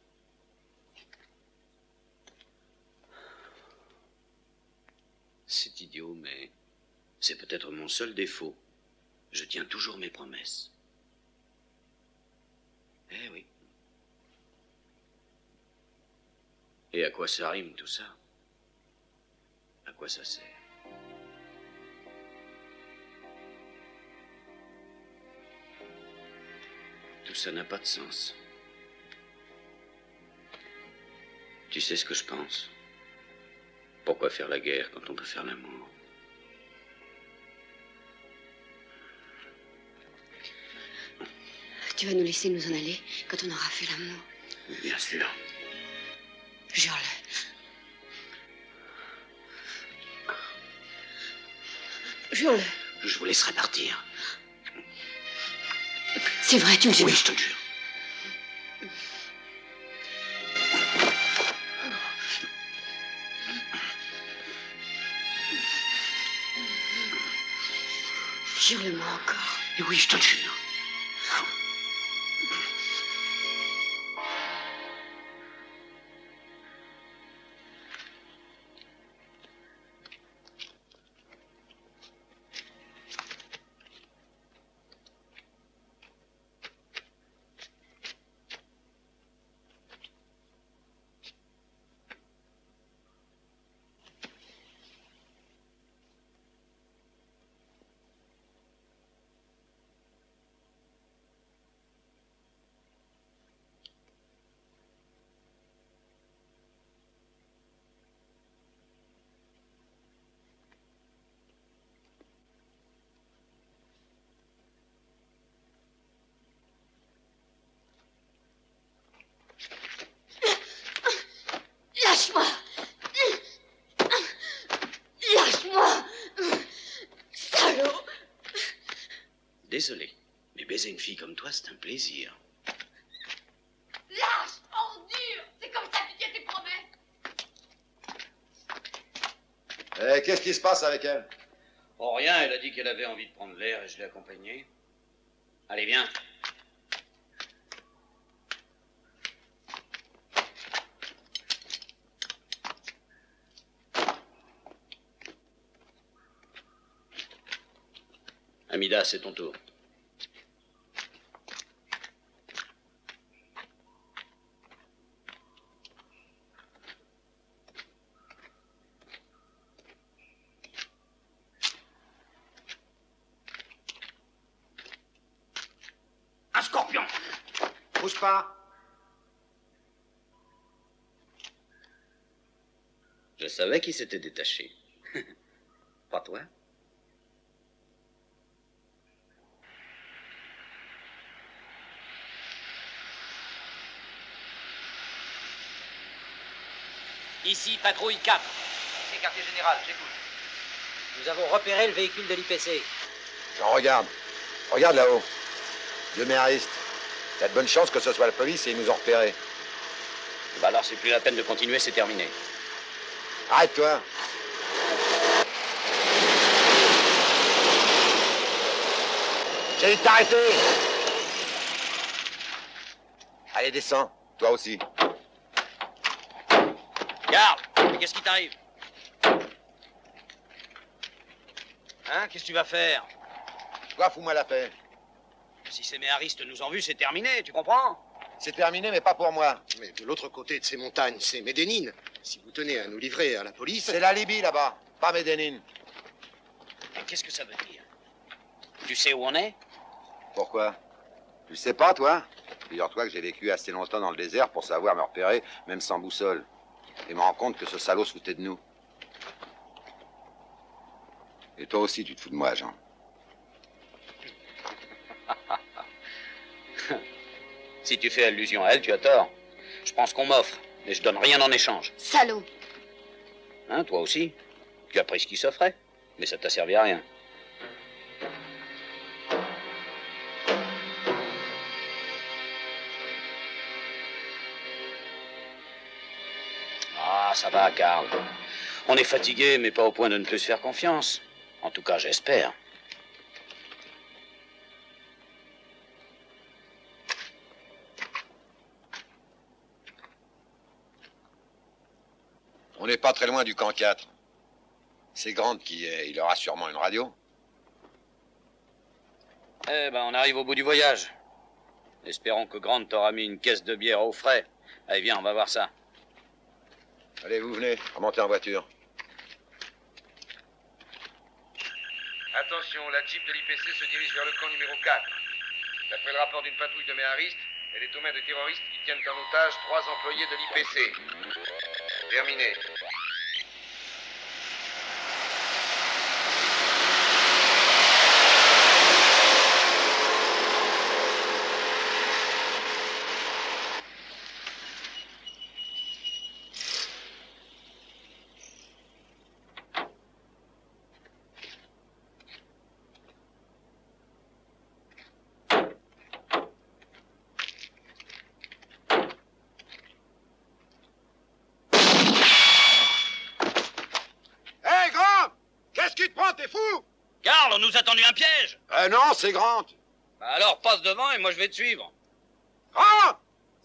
C'est idiot, mais c'est peut-être mon seul défaut. Je tiens toujours mes promesses. Eh oui. Et à quoi ça rime tout ça? À quoi ça sert? Tout ça n'a pas de sens. Tu sais ce que je pense? Pourquoi faire la guerre quand on peut faire l'amour? Tu vas nous laisser nous en aller quand on aura fait l'amour. Bien sûr. Jure-le. Jure-le. Je vous laisserai partir. C'est vrai, tu le jures? Oui, je te le jure. Jure-le-moi encore. Et oui, je te le jure. Lâche-moi! Lâche-moi! Salaud! Désolé, mais baiser une fille comme toi, c'est un plaisir. Lâche, ordure! C'est comme ça que tu tiens tes promesses! Qu'est-ce qui se passe avec elle? Oh, rien, elle a dit qu'elle avait envie de prendre l'air et je l'ai accompagnée. Allez, viens. Amida, c'est ton tour. Un scorpion! Bouge pas. Je savais qu'il s'était détaché. Pas toi? Ici, patrouille 4. C'est quartier général, j'écoute. Nous avons repéré le véhicule de l'IPC. J'en regarde. Regarde là-haut. Dieu mériste. Il y a de bonnes chances que ce soit la police et ils nous ont repérés. Bah alors, c'est plus la peine de continuer, c'est terminé. Arrête-toi. J'ai dit de t'arrêter. Allez, descends. Toi aussi. Garde! Mais qu'est-ce qui t'arrive? Hein? Qu'est-ce que tu vas faire? Toi, fous-moi la paix. Si ces méharistes nous ont vus, c'est terminé, tu comprends? C'est terminé, mais pas pour moi. Mais de l'autre côté de ces montagnes, c'est Médénine. Si vous tenez à nous livrer à la police... C'est la Libye, là-bas, pas Médénine. Mais qu'est-ce que ça veut dire? Tu sais où on est? Pourquoi? Tu le sais pas, toi? Figure-toi que j'ai vécu assez longtemps dans le désert pour savoir me repérer, même sans boussole. Et me rends compte que ce salaud se foutait de nous. Et toi aussi, tu te fous de moi, Jean. Si tu fais allusion à elle, tu as tort. Je pense qu'on m'offre, mais je donne rien en échange. Salaud! Hein, toi aussi? Tu as pris ce qui s'offrait, mais ça t'a servi à rien. Ah, ça va, Karl. On est fatigué, mais pas au point de ne plus se faire confiance. En tout cas, j'espère. On n'est pas très loin du camp 4. C'est Grant qui est. Il aura sûrement une radio. Eh ben, on arrive au bout du voyage. Espérons que Grant t'aura mis une caisse de bière au frais. Allez, viens, on va voir ça. Allez, vous venez, remontez en voiture. Attention, la jeep de l'IPC se dirige vers le camp numéro 4. D'après le rapport d'une patrouille de méharistes, elle est aux mains de terroristes qui tiennent en otage 3 employés de l'IPC. Terminé. T'es fou? Karl, on nous a tendu un piège. Non, c'est Grant. Bah alors, passe devant et moi je vais te suivre. Grant!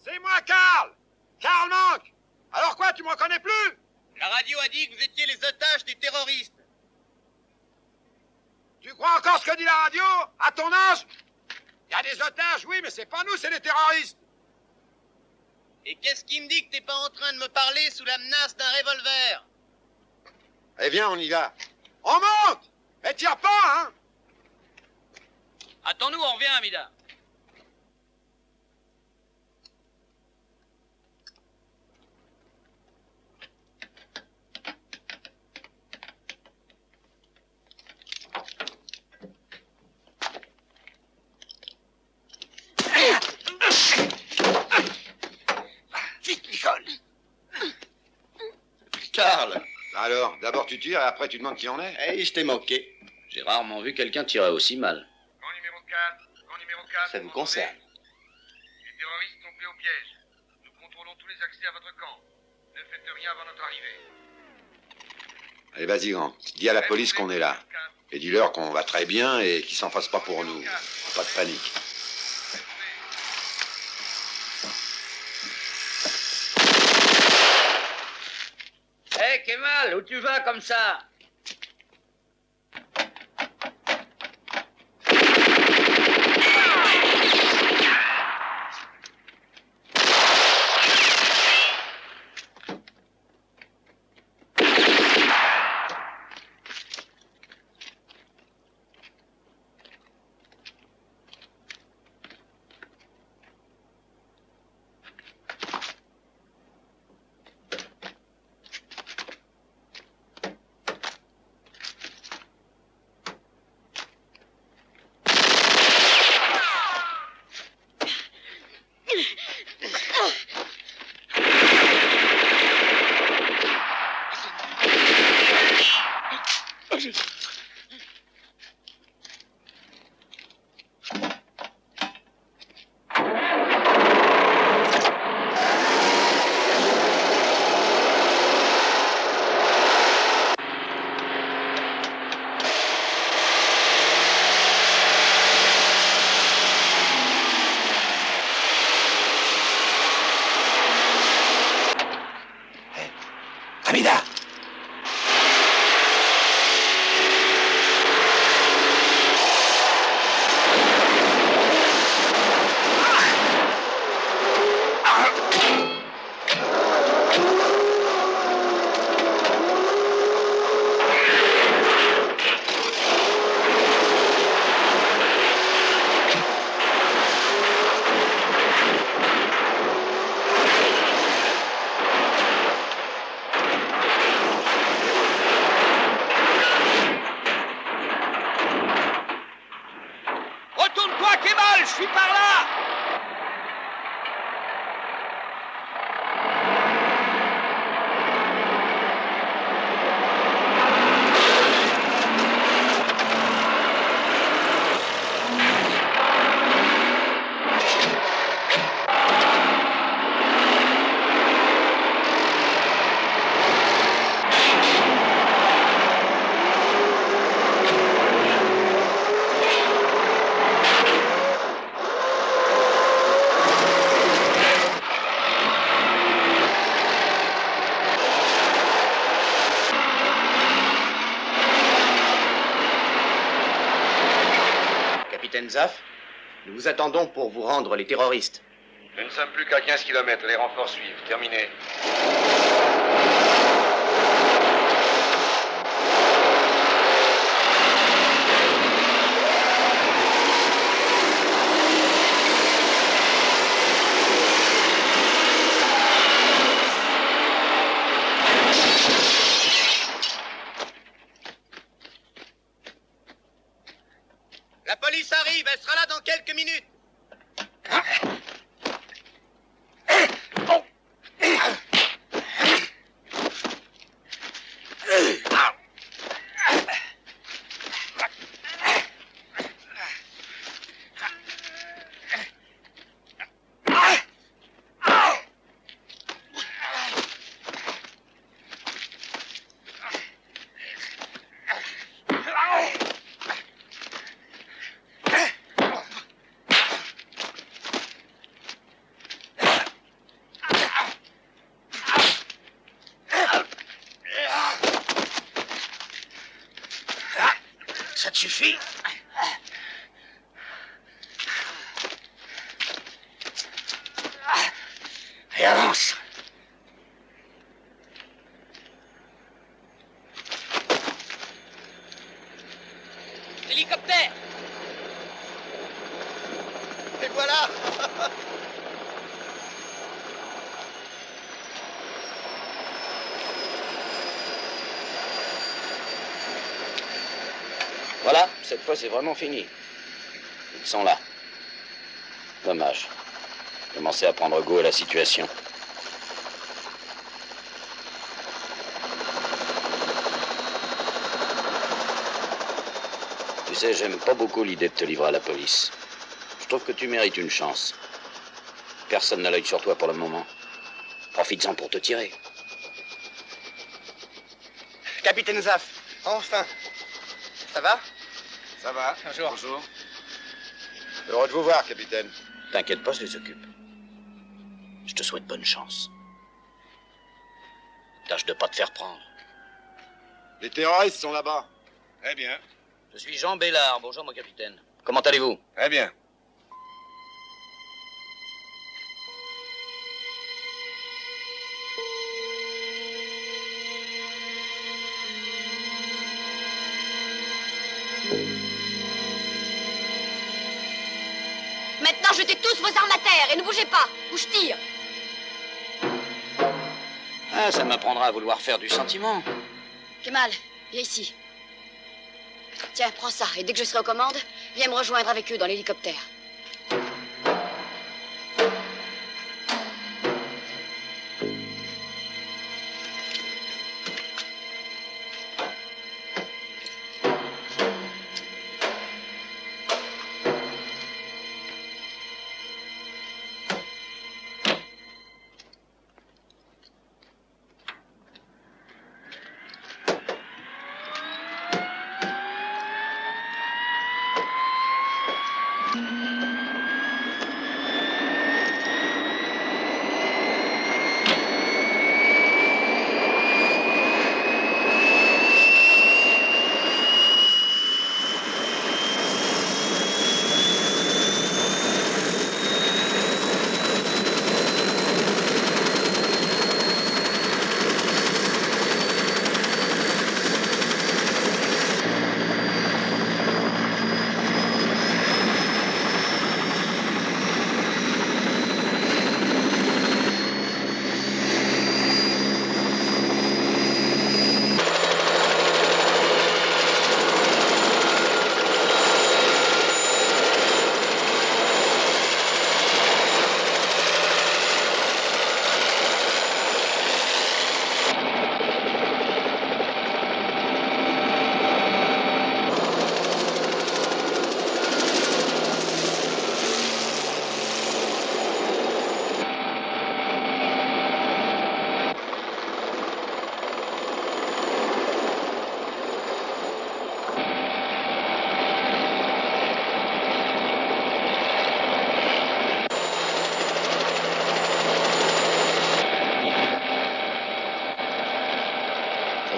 C'est moi, Karl! Karl manque! Alors quoi, tu me reconnais plus? La radio a dit que vous étiez les otages des terroristes. Tu crois encore ce que dit la radio? À ton âge? Il y a des otages, oui, mais c'est pas nous, c'est les terroristes. Et qu'est-ce qui me dit que t'es pas en train de me parler sous la menace d'un revolver? Eh bien, on y va. On monte! Et tire pas, hein? Attends-nous, on revient, Amida. Vite, Nicole! Karl! Alors, d'abord tu tires et après tu demandes qui on est? Hey, je t'ai manqué. J'ai rarement vu quelqu'un tirer aussi mal. Camp numéro 4, Ça vous concerne. Les terroristes sont pris au piège. Nous contrôlons tous les accès à votre camp. Ne faites rien avant notre arrivée. Allez, vas-y, Grant. Dis à la police qu'on est là. Et dis-leur qu'on va très bien et qu'ils s'en fassent pas pour nous. Pas de panique. Hé, Kemal, où tu vas comme ça? Nous vous attendons pour vous rendre les terroristes. Nous ne sommes plus qu'à 15 km. Les renforts suivent. Terminé. La police arrive, elle sera là dans quelques minutes. Ça te suffit? Et avance. Hélicoptère! Et voilà! Voilà, cette fois c'est vraiment fini. Ils sont là. Dommage. Commencez à prendre goût à la situation. Tu sais, j'aime pas beaucoup l'idée de te livrer à la police. Je trouve que tu mérites une chance. Personne n'a l'œil sur toi pour le moment. Profites-en pour te tirer. Capitaine Zaf, enfin. Ça va? Ça va. Bonjour. Bonjour. Heureux de vous voir, capitaine. T'inquiète pas, je les occupe. Je te souhaite bonne chance. Tâche de pas te faire prendre. Les terroristes sont là-bas. Très bien. Je suis Jean Bellard. Bonjour, mon capitaine. Comment allez-vous? Très bien. Maintenant, jetez tous vos armes à terre et ne bougez pas, ou je tire. Ah, ça m'apprendra à vouloir faire du sentiment. Kemal, viens ici. Tiens, prends ça, et dès que je serai aux commandes, viens me rejoindre avec eux dans l'hélicoptère.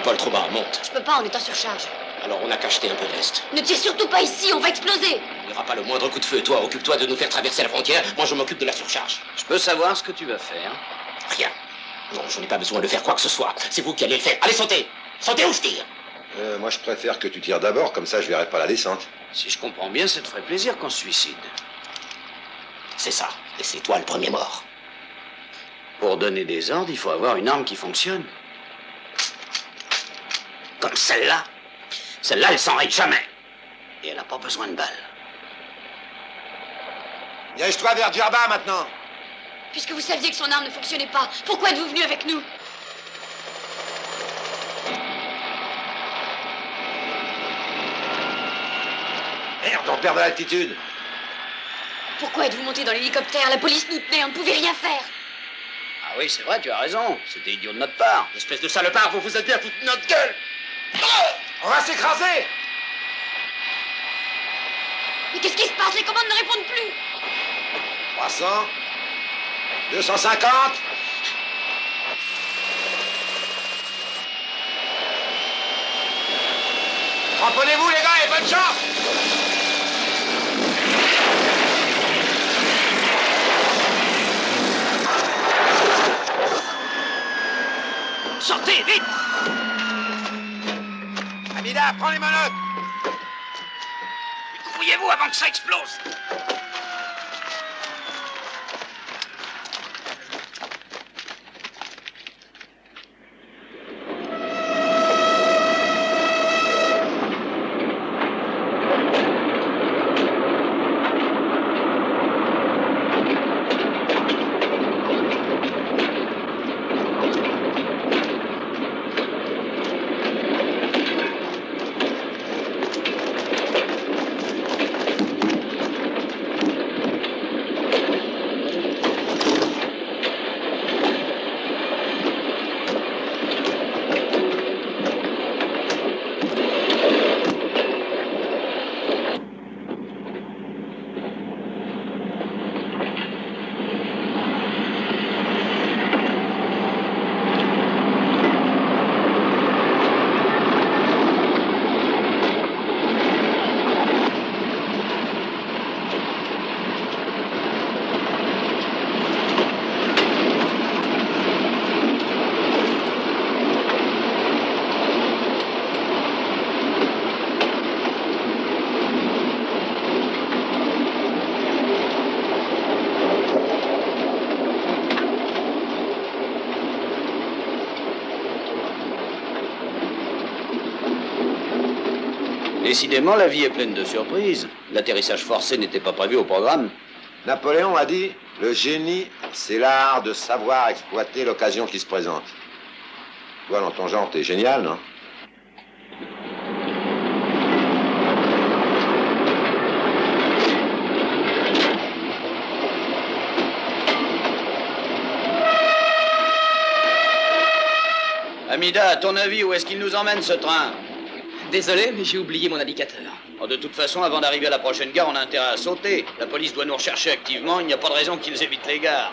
Vole trop bas, monte. Je peux pas, on est en surcharge. Alors on n'a qu'à jeter un peu d'est. Ne tire surtout pas ici, on va exploser. Ne aura pas le moindre coup de feu. Toi, occupe-toi de nous faire traverser la frontière. Moi, je m'occupe de la surcharge. Je peux savoir ce que tu vas faire? Rien. Non, je n'ai pas besoin de faire quoi que ce soit. C'est vous qui allez le faire. Allez, sautez! Sautez ou je tire! Moi, je préfère que tu tires d'abord, comme ça je verrai pas la descente. Si je comprends bien, ça te ferait plaisir qu'on se suicide. C'est ça. Et c'est toi le premier mort. Pour donner des ordres, il faut avoir une arme qui fonctionne. Comme celle-là. Celle-là, elle s'enraye jamais. Et elle n'a pas besoin de balles. Dirige-toi vers Djerba maintenant. Puisque vous saviez que son arme ne fonctionnait pas, pourquoi êtes-vous venu avec nous? Merde, on perd de l'altitude. Pourquoi êtes-vous monté dans l'hélicoptère? La police nous tenait, on ne pouvait rien faire. Ah oui, c'est vrai, tu as raison. C'était idiot de notre part. Espèce de salopard, vous vous êtes bien toute notre gueule. On va s'écraser. Mais qu'est-ce qui se passe? Les commandes ne répondent plus. 300. 250. Cramponnez-vous les gars et bonne chance. Sortez, vite! Amida, prends les menottes. Grouillez-vous avant que ça explose. Décidément, la vie est pleine de surprises. L'atterrissage forcé n'était pas prévu au programme. Napoléon a dit, le génie, c'est l'art de savoir exploiter l'occasion qui se présente. Toi, dans ton genre, t'es génial, non? Amida, à ton avis, où est-ce qu'il nous emmène, ce train? Désolé, mais j'ai oublié mon indicateur. Oh, de toute façon, avant d'arriver à la prochaine gare, on a intérêt à sauter. La police doit nous rechercher activement, il n'y a pas de raison qu'ils évitent les gares.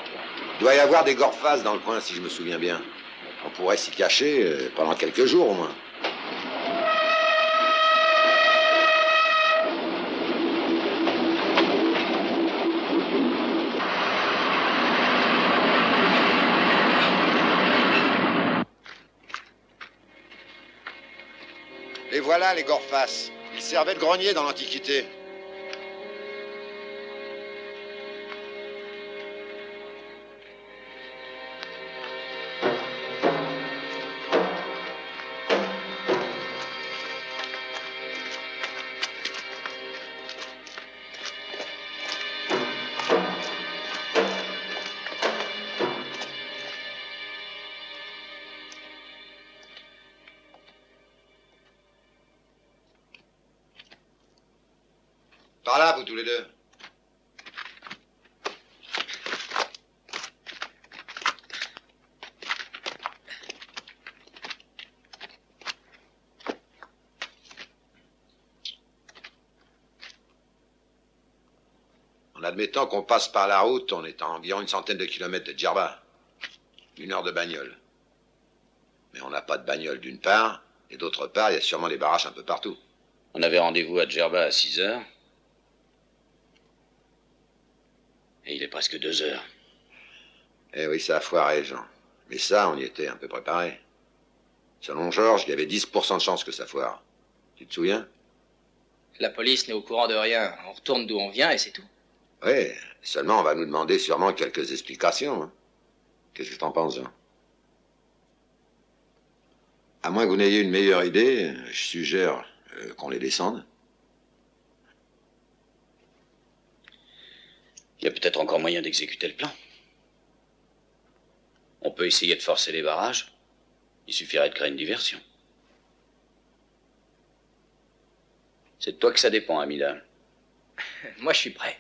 Il doit y avoir des gorfas dans le coin, si je me souviens bien. On pourrait s'y cacher pendant quelques jours, au moins. Les voilà, les gorfas. Ils servaient de grenier dans l'Antiquité. Par là, vous tous les deux. En admettant qu'on passe par la route, on est à environ une centaine de kilomètres de Djerba. 1 heure de bagnole. Mais on n'a pas de bagnole d'une part, et d'autre part, il y a sûrement des barrages un peu partout. On avait rendez-vous à Djerba à 6 heures. Et il est presque 2 heures. Eh oui, ça a foiré, Jean. Mais ça, on y était un peu préparé. Selon Georges, il y avait 10% de chance que ça foire. Tu te souviens? La police n'est au courant de rien. On retourne d'où on vient et c'est tout. Oui, seulement on va nous demander sûrement quelques explications. Hein. Qu'est-ce que t'en penses, Jean? À moins que vous n'ayez une meilleure idée, je suggère qu'on les descende. Il y a peut-être encore moyen d'exécuter le plan. On peut essayer de forcer les barrages. Il suffirait de créer une diversion. C'est de toi que ça dépend, Amila. Moi, je suis prêt.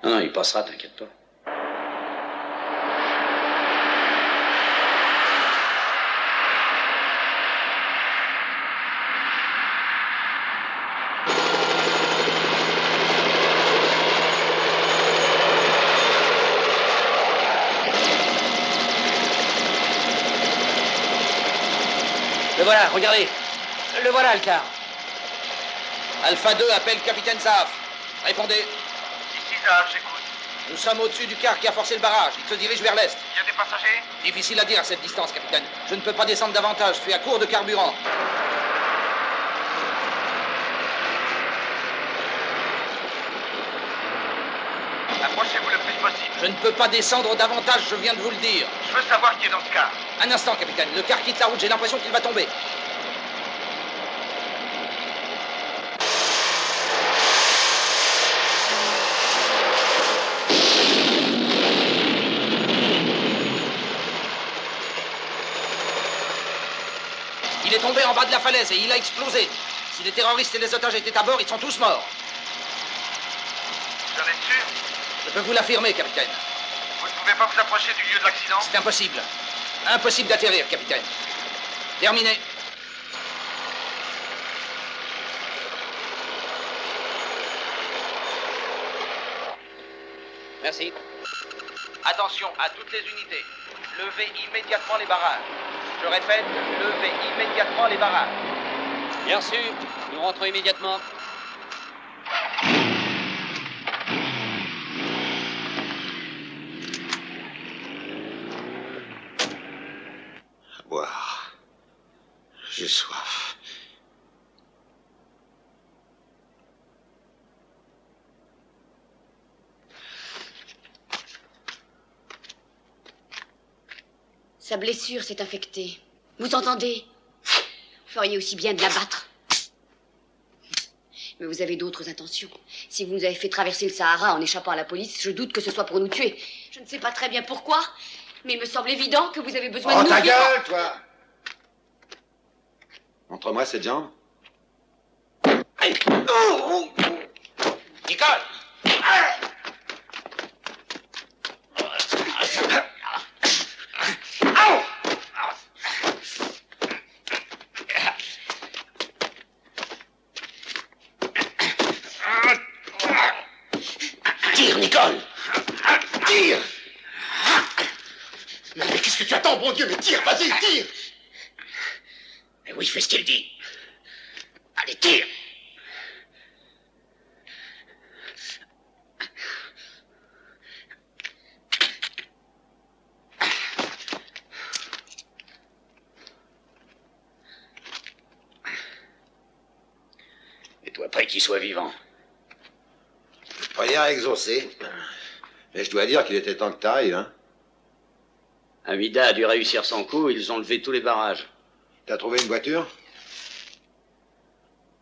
Non, il passera, t'inquiète pas. Le voilà, regardez. Le voilà, le car. Alpha 2 appelle Capitaine Zaf. Répondez. Ici, Zaf, j'écoute. Nous sommes au-dessus du car qui a forcé le barrage. Il se dirige vers l'est. Il y a des passagers? Difficile à dire à cette distance, capitaine. Je ne peux pas descendre davantage. Je suis à court de carburant. Approchez-vous le plus possible. Je ne peux pas descendre davantage, je viens de vous le dire. Je veux savoir qui est dans ce car. Un instant, capitaine. Le car quitte la route. J'ai l'impression qu'il va tomber. Il est tombé en bas de la falaise et il a explosé. Si les terroristes et les otages étaient à bord, ils sont tous morts. Vous en êtes sûr? Je peux vous l'affirmer, capitaine. Vous ne pouvez pas vous approcher du lieu de l'accident? C'est impossible. Impossible d'atterrir, capitaine. Terminé. Merci. Attention à toutes les unités. Levez immédiatement les barrages. Je répète, levez immédiatement les barrages. Bien reçu. Nous rentrons immédiatement. À boire. J'ai soif. Sa blessure s'est infectée. Vous entendez? Vous feriez aussi bien de l'abattre. Mais vous avez d'autres intentions. Si vous nous avez fait traverser le Sahara en échappant à la police, je doute que ce soit pour nous tuer. Je ne sais pas très bien pourquoi, mais il me semble évident que vous avez besoin de nous. Oh, ta gueule, toi! Montre-moi cette jambe. Oh, oh, oh. Nicole! Tire, Nicole! Tire! Mais qu'est-ce que tu attends, bon Dieu? Mais tire, vas-y, tire! Mais oui, fais ce qu'il dit. Allez, tire! Et toi, prêt qu'il soit vivant? Rien à exaucer. Mais je dois dire qu'il était temps que t'arrives, hein. Amida a dû réussir son coup, ils ont levé tous les barrages. T'as trouvé une voiture?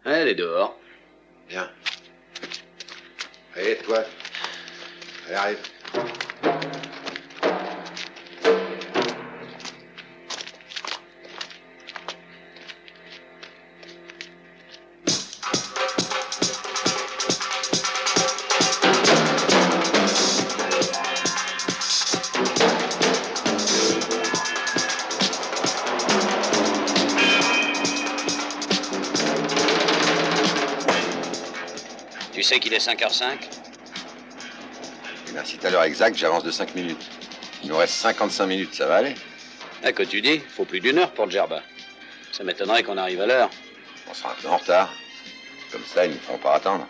Elle est dehors. Bien. Allez, toi. Elle arrive. Tu sais qu'il est 5h05? Eh bien, si t'as l'heure exacte, j'avance de 5 minutes. Il nous reste 55 minutes, ça va aller? Ah, que tu dis? Faut plus d'1 heure pour Djerba. Ça m'étonnerait qu'on arrive à l'heure. On sera un peu en retard. Comme ça, ils ne feront pas attendre.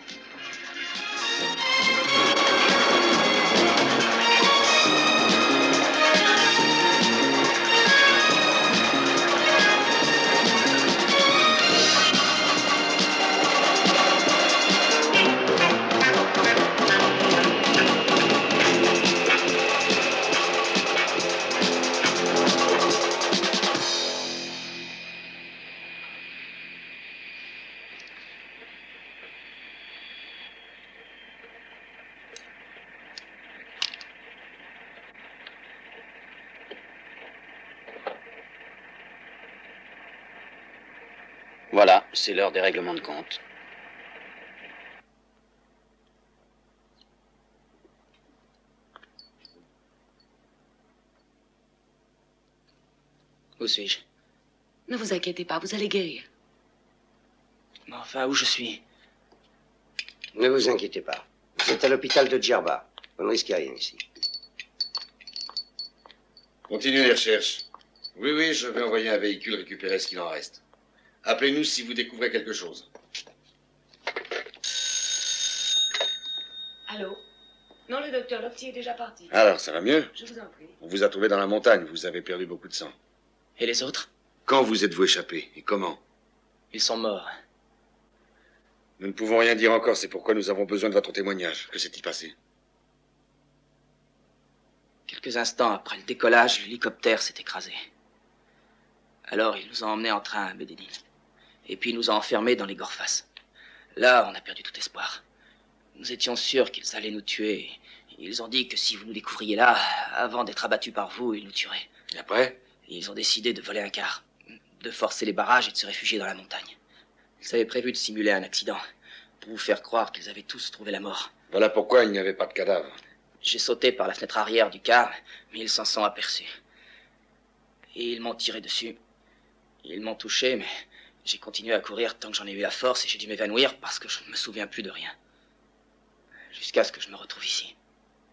Voilà, c'est l'heure des règlements de compte. Où suis-je? Ne vous inquiétez pas, vous allez guérir. Mais enfin, où je suis? Ne vous inquiétez pas. Vous êtes à l'hôpital de Djerba. Vous ne risquez rien ici. Continuez les recherches. Oui, je vais envoyer un véhicule récupérer ce qu'il en reste. Appelez-nous si vous découvrez quelque chose. Allô? Non, le docteur Lofty est déjà parti. Alors, ça va mieux? Je vous en prie. On vous a trouvé dans la montagne, vous avez perdu beaucoup de sang. Et les autres? Quand vous êtes-vous échappé et comment? Ils sont morts. Nous ne pouvons rien dire encore, c'est pourquoi nous avons besoin de votre témoignage. Que s'est-il passé? Quelques instants après le décollage, l'hélicoptère s'est écrasé. Alors, ils nous ont emmenés en train à Medellin. Et puis, ils nous ont enfermés dans les Gorfas. Là, on a perdu tout espoir. Nous étions sûrs qu'ils allaient nous tuer. Ils ont dit que si vous nous découvriez là, avant d'être abattus par vous, ils nous tueraient. Et après? Ils ont décidé de voler un car, de forcer les barrages et de se réfugier dans la montagne. Ils avaient prévu de simuler un accident, pour vous faire croire qu'ils avaient tous trouvé la mort. Voilà pourquoi il n'y avait pas de cadavre. J'ai sauté par la fenêtre arrière du car, mais ils s'en sont aperçus. Et ils m'ont tiré dessus. Ils m'ont touché, mais j'ai continué à courir tant que j'en ai eu la force et j'ai dû m'évanouir parce que je ne me souviens plus de rien. Jusqu'à ce que je me retrouve ici.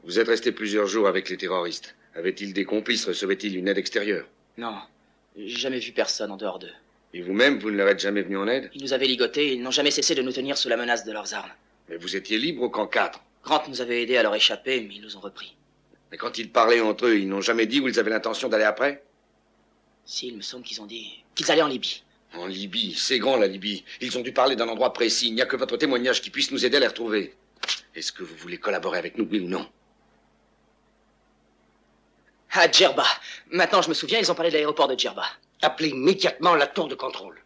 Vous êtes resté plusieurs jours avec les terroristes. Avaient-ils des complices? Recevaient-ils une aide extérieure? Non, j'ai jamais vu personne en dehors d'eux. Et vous-même, vous ne leur êtes jamais venu en aide? Ils nous avaient ligotés et ils n'ont jamais cessé de nous tenir sous la menace de leurs armes. Mais vous étiez libre au camp 4. Grant nous avait aidés à leur échapper, mais ils nous ont repris. Mais quand ils parlaient entre eux, ils n'ont jamais dit où ils avaient l'intention d'aller après? Si, il me semble qu'ils ont dit qu'ils allaient en Libye. En Libye? C'est grand, la Libye. Ils ont dû parler d'un endroit précis. Il n'y a que votre témoignage qui puisse nous aider à les retrouver. Est-ce que vous voulez collaborer avec nous, oui ou non? À Djerba. Maintenant, je me souviens, ils ont parlé de l'aéroport de Djerba. Appelez immédiatement la tour de contrôle.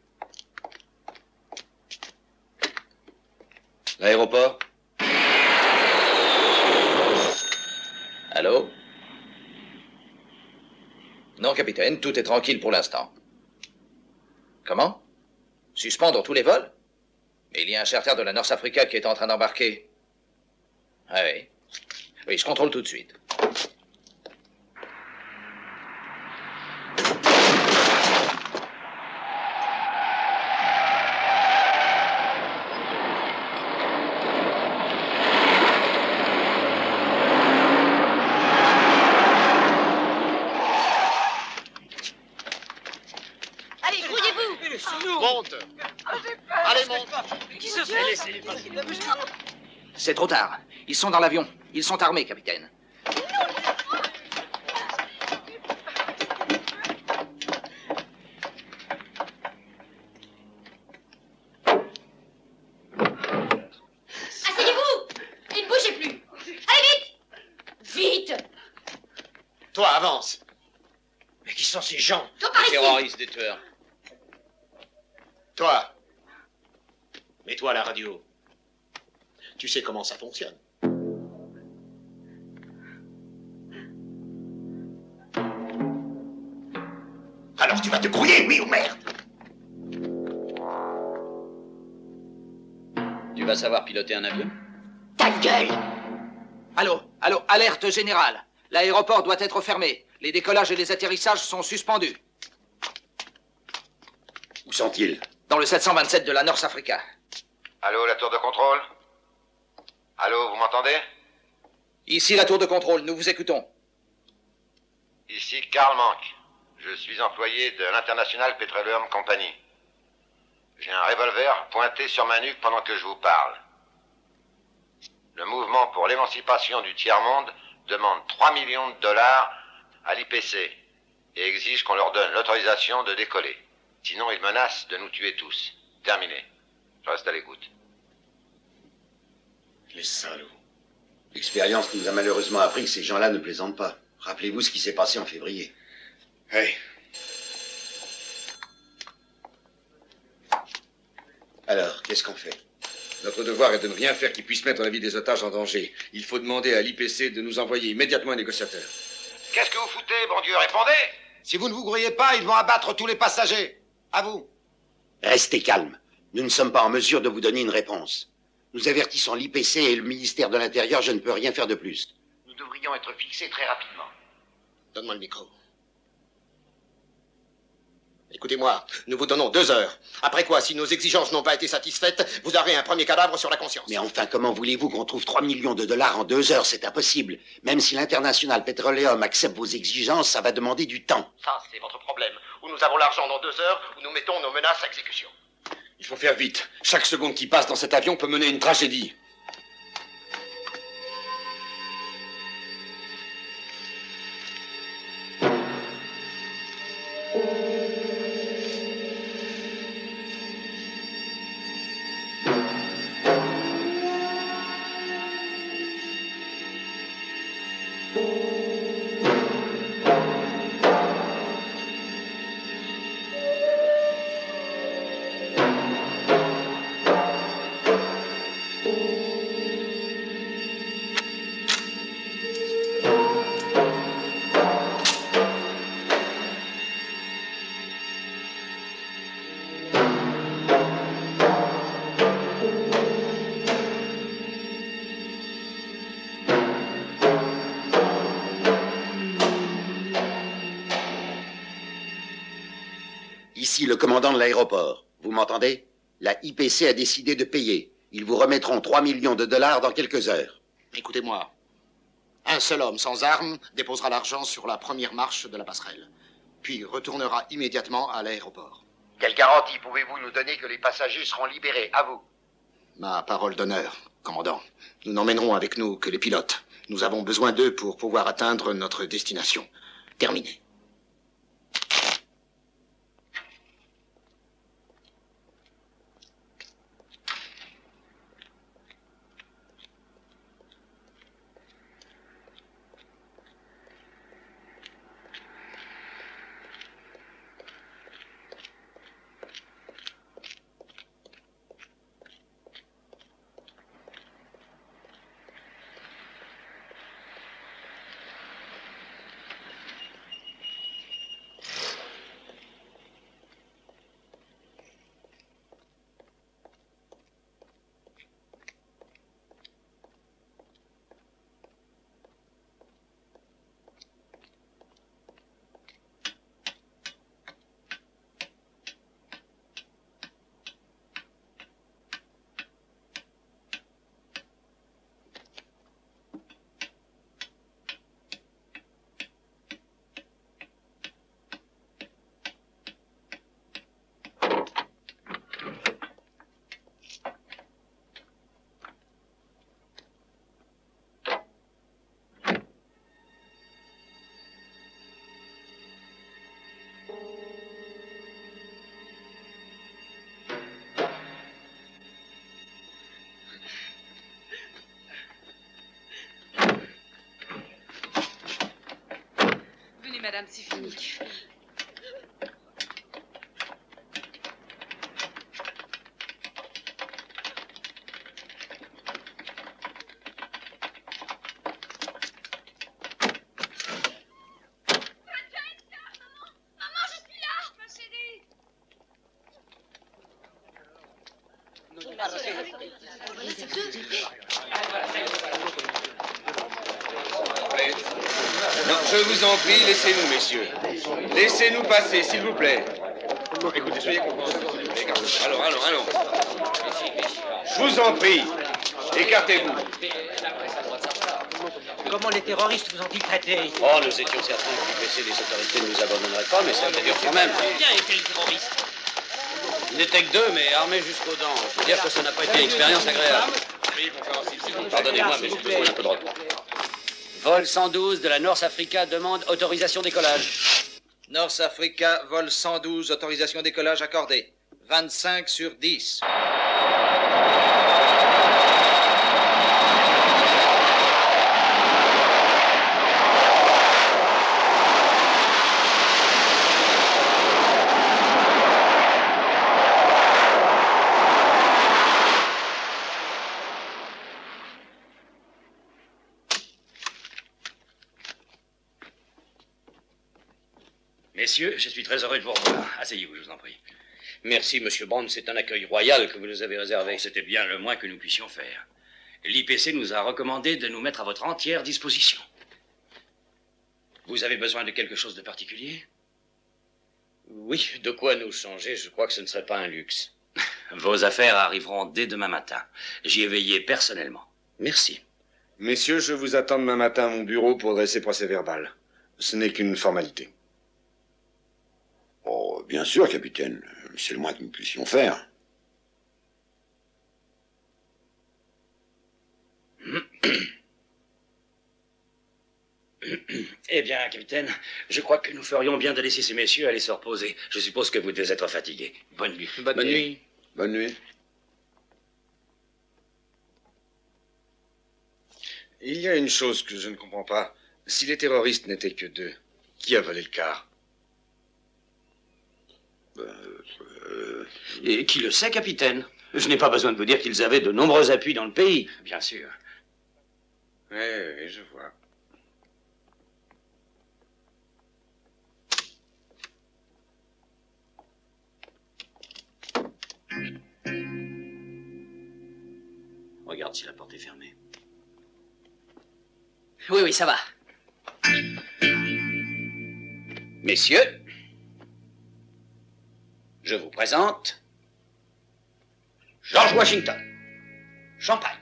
L'aéroport? Allô? Non, capitaine, tout est tranquille pour l'instant. Comment? Suspendre tous les vols? Mais il y a un charter de la North Africa qui est en train d'embarquer. Ah oui. Oui, je contrôle tout de suite. Allez, grouillez-vous! Monte! Allez, monte! Qui se fait laisser? C'est trop tard. Ils sont dans l'avion. Ils sont armés, capitaine. Asseyez-vous! Et ne bougez plus! Allez, vite! Vite! Toi, avance! Mais qui sont ces gens? Toi, par ici! Terroristes, des tueurs. Toi, Mets-toi à la radio. tu sais comment ça fonctionne. Alors tu vas te grouiller, oui ou merde? Tu vas savoir piloter un avion? Ta gueule! Allô, allô, alerte générale. L'aéroport doit être fermé. Les décollages et les atterrissages sont suspendus. Où sont-ils? Dans le 727 de la North Africa. Allô, la tour de contrôle? Allô, vous m'entendez? Ici la tour de contrôle, nous vous écoutons. Ici Karl Mank. Je suis employé de l'International Petroleum Company. J'ai un revolver pointé sur ma nuque pendant que je vous parle. Le mouvement pour l'émancipation du tiers-monde demande 3 millions de dollars à l'IPC et exige qu'on leur donne l'autorisation de décoller. Sinon, ils menacent de nous tuer tous. Terminé. Je reste à l'écoute. Les salauds. L'expérience nous a malheureusement appris que ces gens-là ne plaisantent pas. Rappelez-vous ce qui s'est passé en février. Hey. Alors, qu'est-ce qu'on fait? Notre devoir est de ne rien faire qui puisse mettre la vie des otages en danger. Il faut demander à l'IPC de nous envoyer immédiatement un négociateur. Qu'est-ce que vous foutez, bon Dieu? Répondez! Si vous ne vous grouillez pas, ils vont abattre tous les passagers. À vous. Restez calme. Nous ne sommes pas en mesure de vous donner une réponse. Nous avertissons l'IPC et le ministère de l'Intérieur, je ne peux rien faire de plus. Nous devrions être fixés très rapidement. Donne-moi le micro. Écoutez-moi, nous vous donnons 2 heures. Après quoi, si nos exigences n'ont pas été satisfaites, vous aurez un premier cadavre sur la conscience. Mais enfin, comment voulez-vous qu'on trouve 3 millions de dollars en 2 heures? C'est impossible. Même si l'International Petroleum accepte vos exigences, ça va demander du temps. Ça, c'est votre problème. Ou nous avons l'argent dans 2 heures, ou nous mettons nos menaces à exécution. Il faut faire vite. Chaque seconde qui passe dans cet avion peut mener à une tragédie. Ici le commandant de l'aéroport. Vous m'entendez? La IPC a décidé de payer. Ils vous remettront 3 millions de dollars dans quelques heures. Écoutez-moi. Un seul homme sans armes déposera l'argent sur la première marche de la passerelle, puis retournera immédiatement à l'aéroport. Quelle garantie pouvez-vous nous donner que les passagers seront libérés? À vous. Ma parole d'honneur, commandant. Nous n'emmènerons avec nous que les pilotes. Nous avons besoin d'eux pour pouvoir atteindre notre destination. Terminé. madame, c'est fini. Non, je vous en prie, laissez-nous, messieurs. Laissez-nous passer, s'il vous plaît. Écoutez, soyez compréhensifs. Allons. Je vous en prie, écartez-vous. Comment les terroristes vous ont-ils traité? Oh, nous étions certains que l'IPC des autorités ne nous abandonnerait pas, mais ça fait dur quand même. Combien étaient les terroristes? Ils n'étaient que deux, mais armés jusqu'aux dents. Je veux dire que ça n'a pas été une expérience agréable. Pardonnez-moi, mais j'ai besoin d'un peu de repos. Vol 112 de la North Africa demande autorisation décollage. North Africa, vol 112, autorisation décollage accordée. 25 sur 10. Messieurs, je suis très heureux de vous revoir. Asseyez-vous, je vous en prie. Merci, Monsieur Bond, c'est un accueil royal que vous nous avez réservé. C'était bien le moins que nous puissions faire. L'IPC nous a recommandé de nous mettre à votre entière disposition. Vous avez besoin de quelque chose de particulier? Oui, de quoi nous changer, je crois que ce ne serait pas un luxe. Vos affaires arriveront dès demain matin. J'y ai veillé personnellement. Merci. Messieurs, je vous attends demain matin à mon bureau pour dresser procès-verbal. Ce n'est qu'une formalité. Oh, bien sûr, capitaine. C'est le moins que nous puissions faire. Eh bien, capitaine, je crois que nous ferions bien de laisser ces messieurs aller se reposer. Je suppose que vous devez être fatigués. Bonne nuit. Bonne nuit. Bonne nuit. Il y a une chose que je ne comprends pas. Si les terroristes n'étaient que deux, qui a volé le car? Et qui le sait, capitaine? Je n'ai pas besoin de vous dire qu'ils avaient de nombreux appuis dans le pays, bien sûr. Oui, je vois. Regarde si la porte est fermée. Oui, ça va. Messieurs, je vous présente George Washington. Champagne.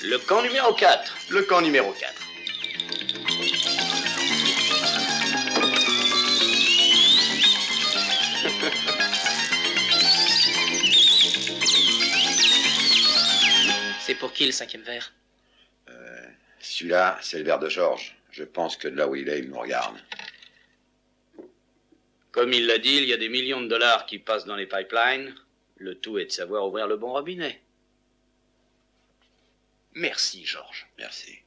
Le camp numéro 4. Le camp numéro 4. C'est pour qui le 5e verre? Celui-là, c'est le verre de Georges. Je pense que de là où il est, il nous regarde. Comme il l'a dit, il y a des millions de dollars qui passent dans les pipelines. Le tout est de savoir ouvrir le bon robinet. Merci, Georges. Merci.